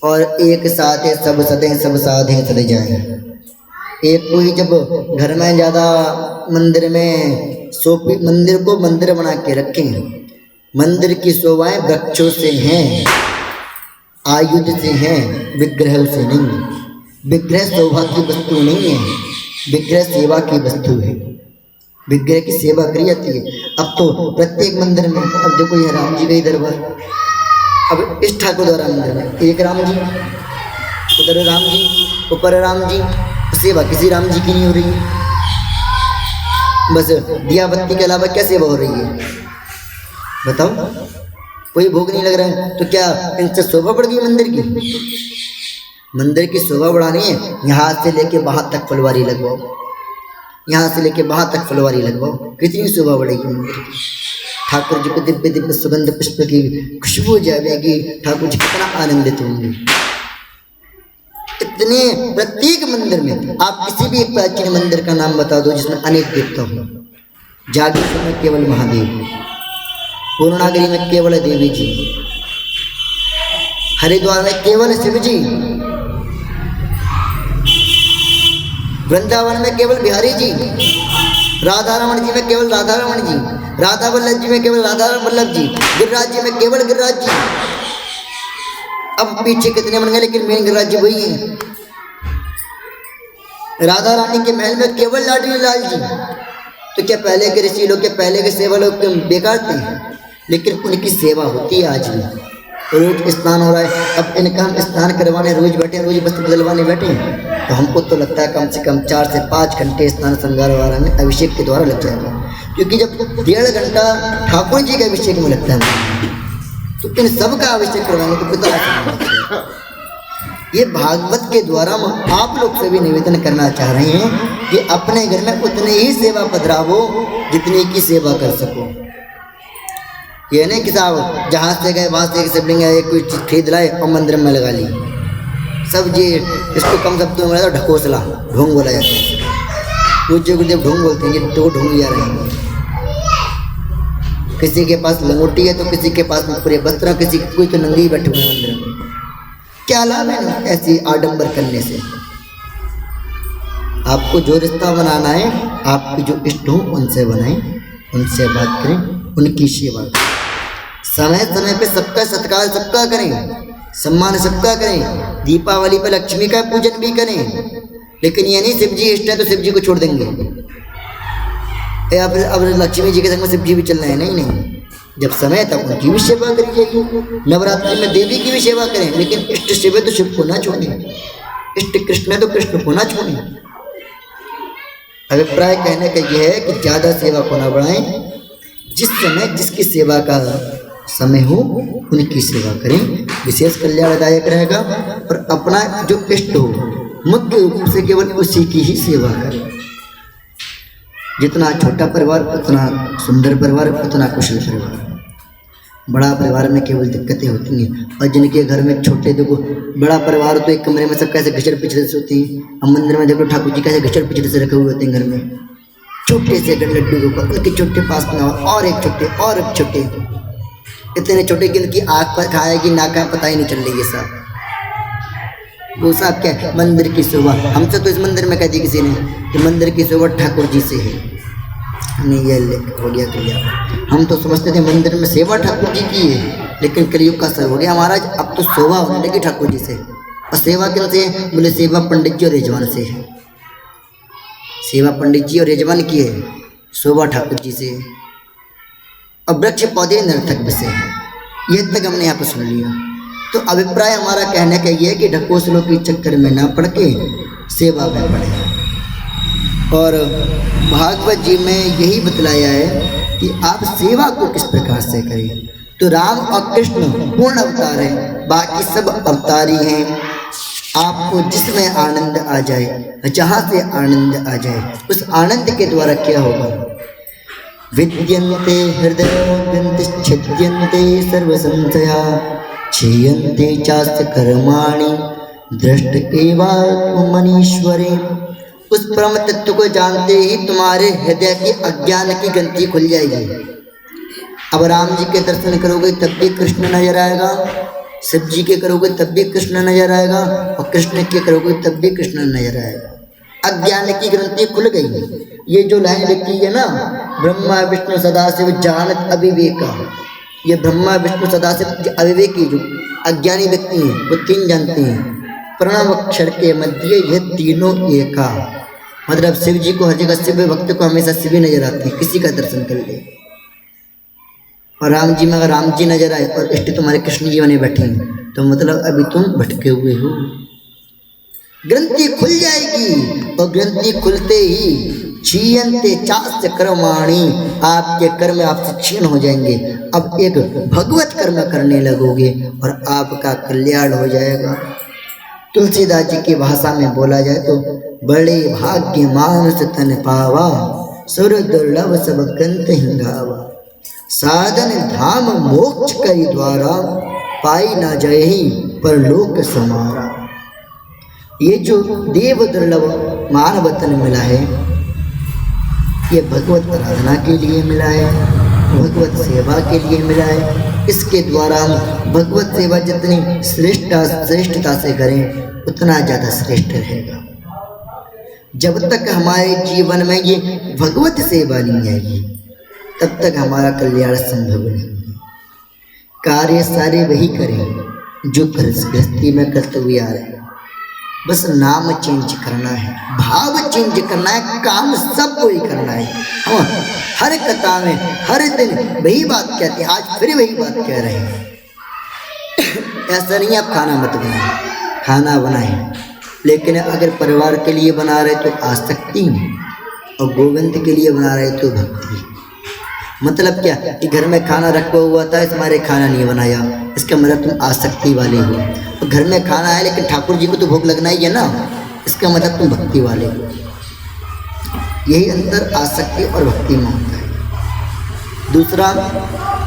और एक साथ है सब सदे सब साधे सद जाए। एक को ही जब घर में ज़्यादा मंदिर में सोपी मंदिर को मंदिर बना के रखें। मंदिर की शोभाएं वृक्षों से हैं, आयुध से हैं, विग्रह से नहीं। विग्रह शोभा की वस्तु नहीं है, विग्रह सेवा की वस्तु है। विग्रह की सेवा करी जाती है। अब तो प्रत्येक मंदिर में, अब देखो यह राम जी का ही दरबार, अब इस ठाकुर द्वारा मंदिर में एक राम जी, उधर राम जी, ऊपर राम जी, सेवा किसी राम जी की नहीं हो रही है। बस दिया बत्ती के अलावा क्या सेवा हो रही है बताओ? कोई भोग नहीं लग रहा है, तो क्या इनसे शोभा बढ़ गई मंदिर की? मंदिर की शोभा बढ़ानी है, यहाँ से लेके वहाँ तक फुलवारी लगवाओ, यहाँ से लेके वहाँ तक फुलवारी लगवाओ, कितनी शोभा बढ़ेगी मंदिर की। ठाकुर जी को दिव्य दिव्य सुगंध पुष्प की खुशबू जाएगी, ठाकुर जी कितना आनंदित होंगे। इतने प्रत्येक मंदिर में आप किसी भी एक प्राचीन मंदिर का नाम बता दो जिसमें अनेक देवता हो। जागेश्वर में केवल महादेव, पूर्णागिरी में केवल देवी जी, हरिद्वार में केवल शिव जी, वृंदावन में केवल बिहारी जी, राधा रमण जी में केवल राधा रमण जी, राधा वल्लभ जी में केवल राधा वल्लभ जी, गिरिराज जी में केवल गिरिराज जी। अब पीछे कितने बन गए, लेकिन मेन गिरिराज जी वही है। राधा रानी के महल में केवल लाडली लाल जी। तो क्या पहले के ऋषि लोग, क्या पहले के सेवा लोग बेकार थे? लेकिन उनकी सेवा होती है आज भी। रोज स्नान हो रहा है, अब इनका हम स्नान करवाने रोज बैठे, रोज वस्त्र बदलवाने बैठे, तो हमको तो लगता है कम से कम 4 से 5 घंटे स्नान श्रृंगार वाला में अभिषेक के द्वारा लग जाएगा। क्योंकि जब 1.5 घंटा ठाकुर जी के अभिषेक में लगता है, तो इन सब का अभिषेक करवाएंगे तो कितना। ये भागवत के द्वारा हम आप लोग से भी निवेदन करना चाह रहे हैं कि अपने घर में उतने ही सेवा पधरावो जितनी की सेवा कर सको। ये नहीं कि साहब जहाँ से गए वहाँ से एक शिवलिंग है, कोई चीज़ खरीद लाए और मंदिर में लगा ली। सब जी इसको कम शब्दों में ढकोसला, ढोंग बोला जाता है। पूज्य गुरुदेव ढोंग बोलते हैं, ये तो ढोंग जा रहे हैं। किसी के पास लंगोटी है तो किसी के पास में पूरे वस्त्र, किसी कोई तो नंगे ही बैठे हुए हैं मंदिर में। क्या लाभ है ना ऐसी आडंबर करने से? आपको जो रिश्ता बनाना है, आपके जो इष्ट हो उनसे बनाएं, उनसे बात करें, उनकी सेवा करें। समय समय पे सबका सत्कार सबका करें, सम्मान सबका करें। दीपावली पे लक्ष्मी का पूजन भी करें, लेकिन ये नहीं शिव जी इष्ट है तो शिव जी को छोड़ देंगे या फिर अब लक्ष्मी जी के संग में शिव जी भी चलना है। नहीं नहीं, जब समय तब उनकी भी सेवा करी जाएगी। नवरात्रि में देवी की भी सेवा करें, लेकिन इष्ट शिव है तो शिव को ना छोड़ें, इष्ट कृष्ण है तो कृष्ण को ना छोड़ें। अभिप्राय कहने का यह है कि ज़्यादा सेवा को ना बढ़ाएं, जिस समय जिसकी सेवा का समय हो उनकी सेवा करें, विशेष कल्याणदायक रहेगा। और अपना जो इष्ट हो मुख्य रूप से केवल उसी की ही सेवा करें। जितना छोटा परिवार उतना सुंदर परिवार, उतना कुशल परिवार। बड़ा परिवार में केवल दिक्कतें होती हैं, और जिनके घर में छोटे, देखो बड़ा परिवार तो एक कमरे में सब कैसे घिचड़ पिछड़े से होती हैं। अब मंदिर में देखो ठाकुर जी कैसे घिचड़ पिछड़े से रखे हुए होते हैं घर में, छोटे से लड्डू के ऊपर उनके छोटे पास में और एक छोटे और एक छोटे, इतने छोटे कि उनकी आँख पर खाएगी ना खाए पता ही नहीं चल रही है साहब। वो साहब क्या है, मंदिर की शोभा। हमसे तो इस मंदिर में कह दी किसी ने कि मंदिर की शोभा ठाकुर जी से है, नहीं ये हो गया कल्याण। हम तो समझते थे मंदिर में सेवा ठाकुर जी की है, लेकिन कलयुग का असर हो गया महाराज, अब तो शोभा होने लगी ठाकुर जी से। और सेवा किन से? बोले सेवा पंडित जी और यजमान से है। सेवा पंडित जी और यजमान की है, शोभा ठाकुर जी से। और वृक्ष पौधे नर्तक विषय है। यह तक हमने यहाँ पर सुन लिया। तो अभिप्राय हमारा कहने का ये है कि ढकोसलों के चक्कर में ना पड़ के सेवा में पड़े। और भागवत जी में यही बतलाया है कि आप सेवा को किस प्रकार से करें। तो राम और कृष्ण पूर्ण अवतार हैं, बाकी सब अवतारी हैं। आपको जिसमें आनंद आ जाए, जहाँ से आनंद आ जाए, उस आनंद के द्वारा क्या होगा? विद्यन्ते हृदय छिद्यन्ते सर्व संशया क्षीयन्ते चास्य कर्माणि दृष्ट एवात्म मनीश्वरे। उस परम तत्व को जानते ही तुम्हारे हृदय की अज्ञान की ग्रंथि खुल जाएगी। अब राम जी के दर्शन करोगे तब भी कृष्ण नजर आएगा, शिव जी के करोगे तब भी कृष्ण नजर आएगा, और कृष्ण के करोगे तब भी कृष्ण नजर आएगा। अज्ञान की ग्रंथि खुल गई। ये जो लाइन लिखी है ना, ब्रह्मा विष्णु सदाशिव जानत अविवेका, ये ब्रह्मा विष्णु सदाशिव अविवेकी जो अज्ञानी व्यक्ति हैं वो तीन जानते हैं। प्रणव अक्षर के मध्य ये तीनों एका, मतलब शिव जी को हर जगह शिव भक्त को हमेशा शिव ही नजर आते हैं, किसी का दर्शन कर ले। और राम जी में अगर राम जी नजर आए और इष्ट तुम्हारे कृष्ण जी बने बैठे हैं, तो मतलब अभी तुम भटके हुए हो। ग्रंथि खुल जाएगी, और ग्रंथि खुलते ही क्षीयन्ते चास्य कर्माणि, आपके कर्म आपसे क्षीण हो जाएंगे। अब एक भगवत कर्म करने लगोगे और आपका कल्याण हो जाएगा। तुलसीदास जी की भाषा में बोला जाए तो बड़े भाग्य मानस तन पावा, सुर दुर्लभ सब ग्रंथ हिंगावा, साधन धाम मोक्ष करी द्वारा, पाई ना जय ही परलोक समारा। ये जो देव दुर्लभ मानव तन मिला है, ये भगवत आराधना के लिए मिला है, भगवत सेवा के लिए मिला है। इसके द्वारा हम भगवत सेवा जितनी श्रेष्ठता से करें उतना ज़्यादा श्रेष्ठ रहेगा। जब तक हमारे जीवन में ये भगवत सेवा नहीं आएगी तब तक हमारा कल्याण संभव नहीं है। कार्य सारे वही करें जो गृहस्थी में करते हुए आ रहे हैं, बस नाम चेंज करना है, भाव चेंज करना है, काम सब कोई करना है। हम हर कथा में हर दिन वही बात कहते हैं, आज फिर वही बात कह रहे हैं। ऐसा नहीं आप खाना मत बनाएं, खाना बनाएं, लेकिन अगर परिवार के लिए बना रहे तो आसक्ति, और गोविंद के लिए बना रहे तो भक्ति। मतलब क्या कि घर में खाना रखा हुआ था, इस मारे खाना नहीं बनाया, इसका मतलब तुम आसक्ति वाले हो। और घर में खाना है लेकिन ठाकुर जी को तो भोग लगना ही है ना, इसका मतलब तुम भक्ति वाले हो। यही अंतर आसक्ति और भक्ति में होता है। दूसरा,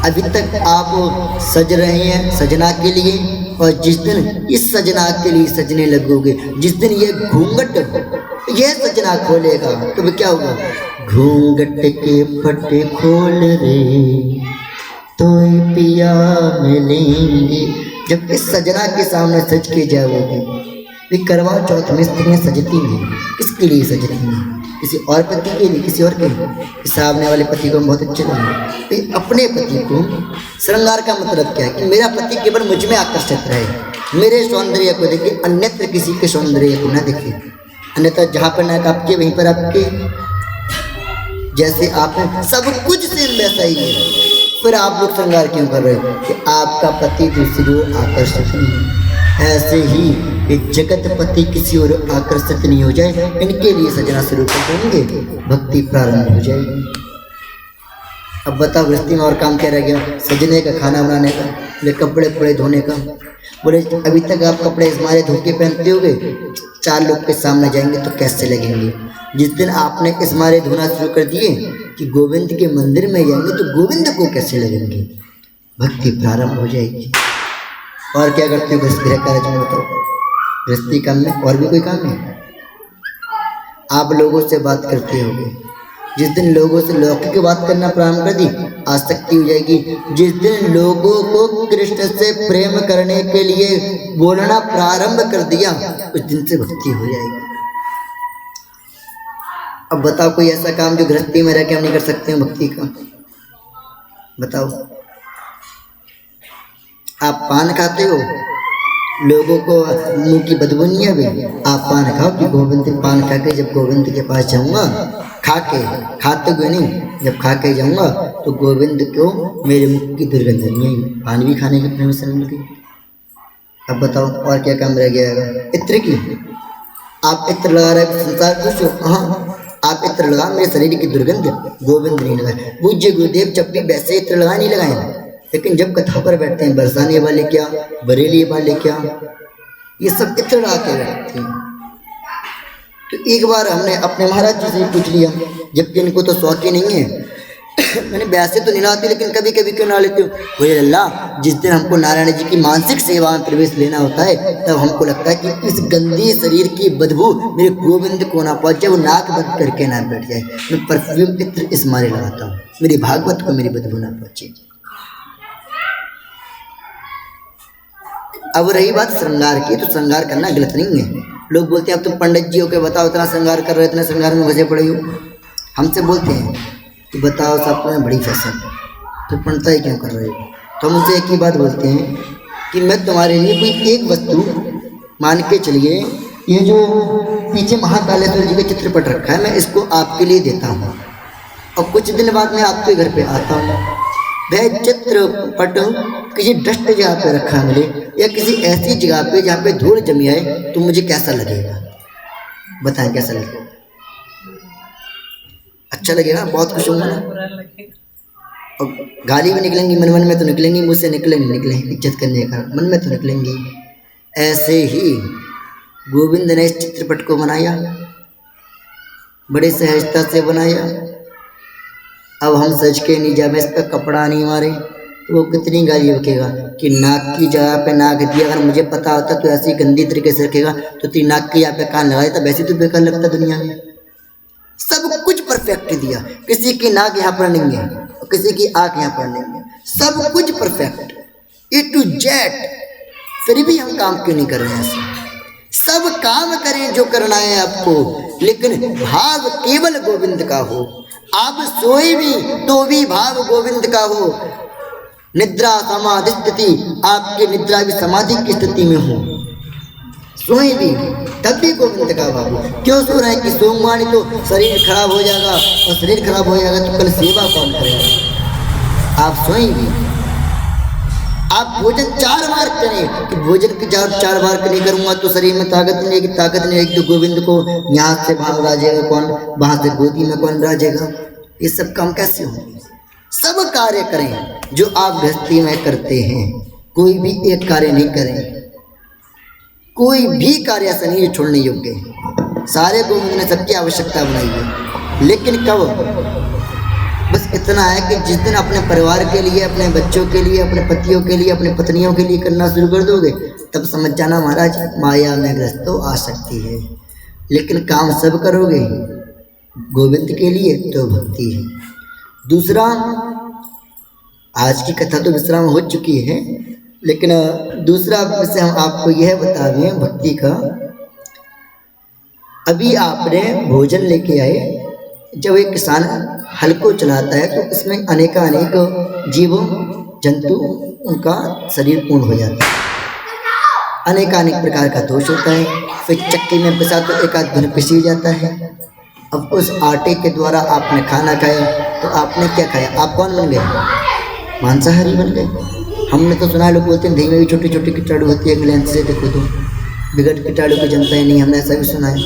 अभी तक आप सज रहे हैं सजना के लिए, और जिस दिन इस सजना के लिए सजने लगोगे, जिस दिन ये घूंघट ये सजना खोलेगा तो क्या होगा? घूंघट के फटे खोल रे तो पिया मिलेंगे। जब इस सजना के सामने सज के जाओगे, वे करवा चौथ में स्त्रियाँ सजती हैं, किसके लिए सज रही हैं? किसी और पति के लिए, किसी और के लिए। सामने वाले पति को बहुत अच्छे लगे, अपने पति को। श्रृंगार का मतलब क्या है कि मेरा पति केवल मुझ में आकर्षित रहे, मेरे सौंदर्य को देखे, अन्यत्र किसी के सौंदर्य को न देखे। अन्यथा जहाँ पर नाक आपके वहीं पर आपके, जैसे आप सब कुछ से वैसा ही है। फिर आप लोग श्रृंगार क्यों कर रहे हो? कि आपका पति दूसरी ओर आकर्षित नहीं है, ऐसे ही ये जगतपति किसी और आकर्षित नहीं हो जाए, इनके लिए सजना शुरू कर देंगे, भक्ति प्रारंभ हो जाएगी। अब बताओ गृहस्थी में और काम क्या रह गया? सजने का, खाना बनाने का, बोले कपड़े कपड़े धोने का। बोले अभी तक आप कपड़े हमारे धो के पहनते होगे, 4 लोग के सामने जाएंगे तो कैसे लगेंगे? जिस दिन आपने इस मारे धोना शुरू कर दिए कि गोविंद के मंदिर में जाएंगे तो गोविंद को कैसे लगेंगे? भक्ति प्रारंभ हो जाएगी। और क्या करते हो गृह कार्य में? बताओ गृहस्थी काम में और भी कोई काम है? आप लोगों से बात करते होगे, जिस दिन लोगों से लौकिक बात करना प्रारंभ कर दी, आसक्ति हो जाएगी। जिस दिन लोगों को कृष्ण से प्रेम करने के लिए बोलना प्रारंभ कर दिया, उस दिन से भक्ति हो जाएगी। अब बताओ कोई ऐसा काम जो गृहस्थी में रह के हम नहीं कर सकते हैं भक्ति का? बताओ। आप पान खाते हो, लोगों को मुंह की बदबू नहीं है, भाई आप पान खाओ कि गोविंद पान खा के जब गोविंद के पास जाऊंगा, खाते हुए नहीं, जब खा के जाऊंगा तो गोविंद को मेरे मुख की दुर्गंध नहीं आई, पान भी खाने की परमिशन मिल गई। अब बताओ और क्या काम रह गया? इत्र की, आप इत्र लगा रहे संसार खुश हो, हाँ आप इत्र लगा, मेरे शरीर की दुर्गंध गोविंद नहीं लगाए। पूज्य गुरुदेव जब भी वैसे इत्र लगाए नहीं लगाए, लेकिन जब कथा पर बैठते हैं, बरसाने वाले क्या, बरेली वाले क्या, ये सब इत्र लगा के बैठते हैं। तो एक बार हमने अपने महाराज जी से पूछ लिया, जबकि इनको तो शौक ही नहीं है, मैंने वैसे तो नहीं लाती लेकिन कभी कभी क्यों ना लेती हूँ। बोले अल्लाह, जिस दिन हमको नारायण जी की मानसिक सेवा में प्रवेश लेना होता है, तब हमको लगता है कि इस गंदी शरीर की बदबू मेरे गोविंद को ना पहुँचे, वो नाक बंद करके ना बैठ जाए। मैं परफ्यूम इत्र इस मारे लगाता हूँ, मेरी भागवत को मेरी बदबू ना पहुँचे। अब रही बात श्रृंगार की, तो श्रृंगार करना गलत नहीं है। लोग बोलते हैं अब तुम पंडित जी हो के बताओ, इतना श्रृंगार कर रहे हो, इतना श्रृंगार में घुसे पड़े हो। हमसे बोलते हैं कि बताओ सब में बड़ी फैशन, तो पंडित ही क्यों कर रहे हो? तो हम उनसे एक ही बात बोलते हैं कि मैं तुम्हारे लिए कोई एक वस्तु मान के चलिए, ये जो पीछे महाकालेश्वर जी का चित्रपट रखा है, मैं इसको आपके लिए देता हूँ, और कुछ दिन बाद मैं आपके घर पे आता हूँ। वह चित्रपट किसी डस्ट जगह पे रखा मिले, या किसी ऐसी जगह पे जहाँ पे धूल जमी आए, तो मुझे कैसा लगेगा? बताएं कैसा लगेगा? अच्छा लगेगा, बहुत खुश होंगे ना। और गाली भी निकलेंगी, मन मन में तो निकलेंगी, मुझ से निकलेंगी इज्जत करने का, मन में तो निकलेंगी। ऐसे ही गोविंद ने इस चित्रपट को बनाया, बड़े सहजता से बनाया। अब हम सज के नहीं जाए, इस पर कपड़ा नहीं मारे तो वो कितनी गाली बकेगा कि नाक की जगह पे नाक दिया। अगर मुझे पता होता तो ऐसी गंदी तरीके से रखेगा तो तेरी नाक की यहाँ पे कान लगा देता, वैसे तो बेकार लगता दुनिया में। सब कुछ परफेक्ट दिया, किसी की नाक यहाँ पर नहीं है, किसी की आँख यहाँ पर नहीं है, सब कुछ परफेक्ट ए टू जेड। फिर भी हम काम क्यों नहीं कर रहे हैं? ऐसे सब काम करें जो करना है आपको, लेकिन भाव केवल गोविंद का हो। आप सोए भी तो भी भाव गोविंद का हो। निद्रा समाधि स्थिति, आपकी निद्रा भी समाधि की स्थिति में हो, सोए भी तब भी गोविंद का भाव हो। क्यों सो रहे हैं कि सोमवार तो शरीर खराब हो जाएगा, और शरीर खराब हो जाएगा तो कल सेवा कौन करेगा? आप सोए भी, आप भोजन 4 बार करें कि भोजन की 4 बार नहीं करूंगा तो शरीर में ताकत नहीं, कि ताकत नहीं आएगी तो गोविंद को यहाँ से भाव राजेगा कौन, वहाँ से गोदी में कौन राजेगा? ये सब काम कैसे होंगे? सब कार्य करें जो आप गृहस्थी में करते हैं, कोई भी एक कार्य नहीं करें, कोई भी कार्य ऐसा नहीं है छोड़ने योग्य है। सारे गोविंद ने सबकी आवश्यकता बनाई है, लेकिन कब? बस इतना है कि जिस दिन अपने परिवार के लिए, अपने बच्चों के लिए, अपने पतियों के लिए, अपने पत्नियों के लिए करना शुरू कर दोगे, तब समझ जाना महाराज माया में ग्रस्त तो आ सकती है। लेकिन काम सब करोगे गोविंद के लिए तो भक्ति है। दूसरा, आज की कथा तो विश्राम हो चुकी है, लेकिन दूसरा विषय हम आपको यह बता दें भक्ति का। अभी आपने भोजन लेके आए, जब एक किसान हल को चलाता है तो इसमें अनेक जीव जंतु उनका शरीर पूर्ण हो जाता है, अनेक प्रकार का दोष होता है। फिर चक्की में पिसा तो एक आध दिन पिसी जाता है। अब उस आटे के द्वारा आपने खाना खाया, तो आपने क्या खाया? आप कौन बन गए? मांसाहारी बन गए। हमने तो सुना है, लोग बोलते हैं दही में भी छोटी छोटी कीटाणु होती है, लेंस से देखो तो बिगड़ कीटाणु को जनता ही नहीं, हमने ऐसा भी सुना है।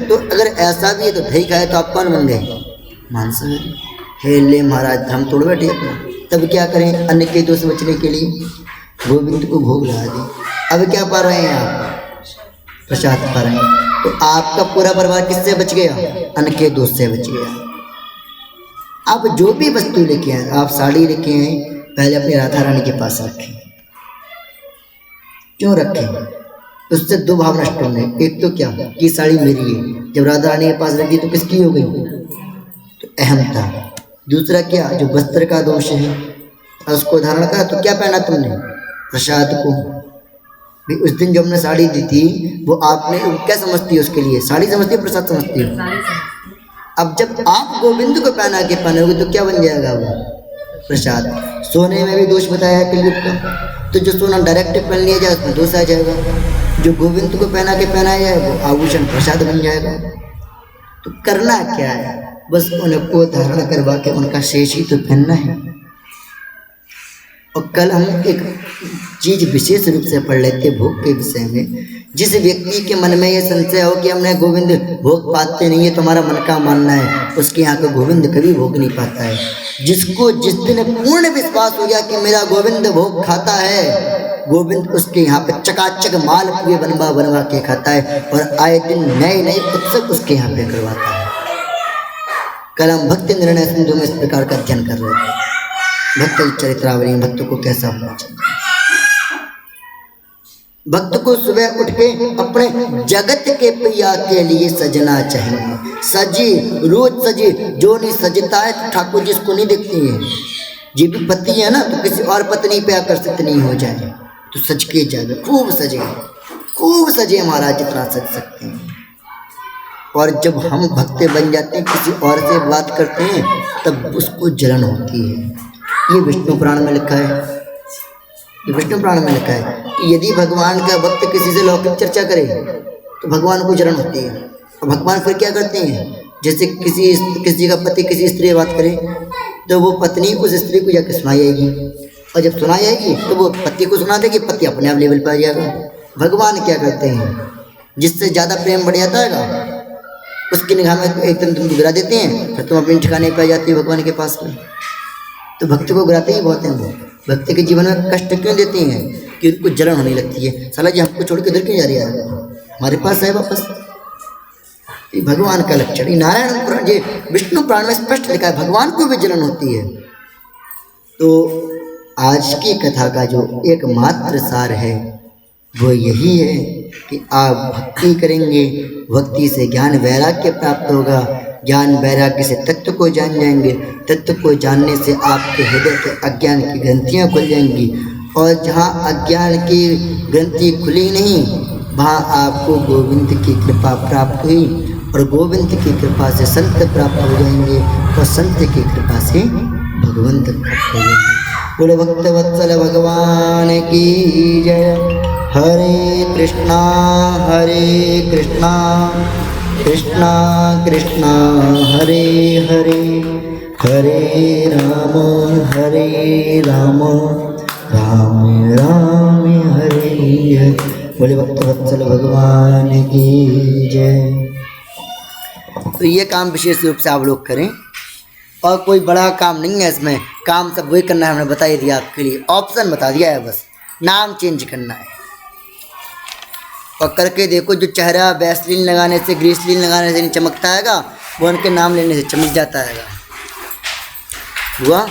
तो अगर ऐसा भी है तो दही खाए तो आप कौन बन गए? मांसाहारी। हे ले महाराज, धर्म तोड़ बैठे अपना। तब क्या करें? अन्न के दोष से बचने के लिए गोविंद को भोग लगा दी। अब क्या पा रहे हैं आप? प्रसाद पा रहे हैं। तो आपका पूरा परिवार किससे बच गया? अन्न के दोष से बच गया। आप जो भी वस्तु लेके आए, आप साड़ी लेके आए, पहले अपनी राधा रानी के पास रखें। क्यों रखें? उससे दो भाव नष्ट होंगे। एक तो क्या कि साड़ी मेरी है, जब राधा रानी के पास रखी तो किसकी हो गई? तो अहमता। दूसरा क्या, जो वस्त्र का दोष है, उसको धारण करा तो क्या पहना तुमने? प्रसाद को भी। उस दिन जो हमने साड़ी दी थी वो आपने क्या समझती है? उसके लिए साड़ी समझती है, प्रसाद समझती है? अब जब आप गोविंद को पहना के पहनोगे तो क्या बन जाएगा? वो प्रसाद। सोने में भी दोष बताया है कलयुग का, तो जो सोना डायरेक्ट पहन लिया जाए उसमें दोष आ जाएगा। जो गोविंद को पहना के पहनाया जाए वो आभूषण प्रसाद बन जाएगा। तो करना क्या है? बस उनको धारण करवा के उनका शेष ही तो पहनना है। और कल हम एक चीज विशेष रूप से पढ़ लेते भोग के विषय में। जिस व्यक्ति के मन में ये संशय हो कि हमने गोविंद भोग पाते नहीं है, तुम्हारा मन का मानना है, उसके यहाँ का गोविंद कभी भोग नहीं पाता है। जिसको जिस दिन पूर्ण विश्वास हो गया कि मेरा गोविंद भोग खाता है, गोविंद उसके यहाँ पे चकाचक माल पूरे बनवा बनवा के खाता है और आए दिन नए नए उत्सव उसके यहाँ पे करवाता है। कल हम भक्ति निर्णय सिंधु में इस प्रकार का अध्ययन कर रहे थे। भक्त चरित्रावली, भक्त को कैसा होना चाहिए। भक्त को सुबह उठ के अपने जगत के प्रिया के लिए सजना चाहिए। सजे, रोज सजे। जो नहीं सजता है तो ठाकुर जिसको नहीं देखती है। जी भी पति है ना, तो किसी और पत्नी पे आकर्षित नहीं हो जाए, तो सज के जाए, खूब सजे, खूब सजे महाराज, जितना सज सकते हैं। और जब हम भक्त बन जाते हैं, किसी और से बात करते हैं, तब उसको जलन होती है। ये विष्णु पुराण में लिखा है, ये विष्णु पुराण में लिखा है कि यदि भगवान का भक्त किसी से लौकिक चर्चा करे तो भगवान को जलन होती है। और भगवान फिर क्या करते हैं? जैसे किसी का पति किसी स्त्री से बात करे तो वो पत्नी उस स्त्री को जाकर सुनाएगी, और जब सुनाएगी तो वो पति को सुना देगी, पति अपने आप लेवल पर आ जाएगा। भगवान क्या करते हैं? जिससे ज़्यादा प्रेम बढ़ जाता है उसकी निगाह में एकदम तुम गिरा देते हैं, फिर तुम अपने ठिकाने पर आ जाती है भगवान के पास में। तो भक्त को गिराते ही बहुत हैं वो। भक्त के जीवन में कष्ट क्यों देते हैं? कि उनको जलन होने लगती है, साला जी हमको छोड़ के इधर क्यों जा रही है, हमारे पास है वापस। ये भगवान का लक्षण, ये नारायण पुराण, ये विष्णु पुराण में स्पष्ट लिखा है, भगवान को भी जलन होती है। तो आज की कथा का जो एकमात्र सार है वो यही है कि आप भक्ति करेंगे, भक्ति से ज्ञान वैराग्य प्राप्त होगा, ज्ञान वैराग्य से तत्व को जान जाएंगे, तत्व को जानने से आपके हृदय के अज्ञान की ग्रंथियाँ खुल जाएंगी, और जहाँ अज्ञान की ग्रंथि खुली नहीं वहाँ आपको गोविंद की कृपा प्राप्त हुई, और गोविंद की कृपा से संत प्राप्त हो जाएंगे, और संत की कृपा से भगवंत प्राप्त हो जाएंगे। बोलो भक्त वत्सल भगवान की जय। हरे कृष्णा कृष्णा कृष्णा हरे हरे, हरे राम राम राम हरे हरे। बोले भक्तवत्सल भगवान की जय। तो ये काम विशेष रूप से आप लोग करें, और कोई बड़ा काम नहीं है इसमें, काम सब वही करना है, हमने बता ही दिया आपके लिए, ऑप्शन बता दिया है, बस नाम चेंज करना है। और करके देखो, जो चेहरा वैसलीन लगाने से, ग्रीसलीन लगाने से नहीं चमकता हैगा, वो उनके नाम लेने से चमक जाता हैगा। हुआ?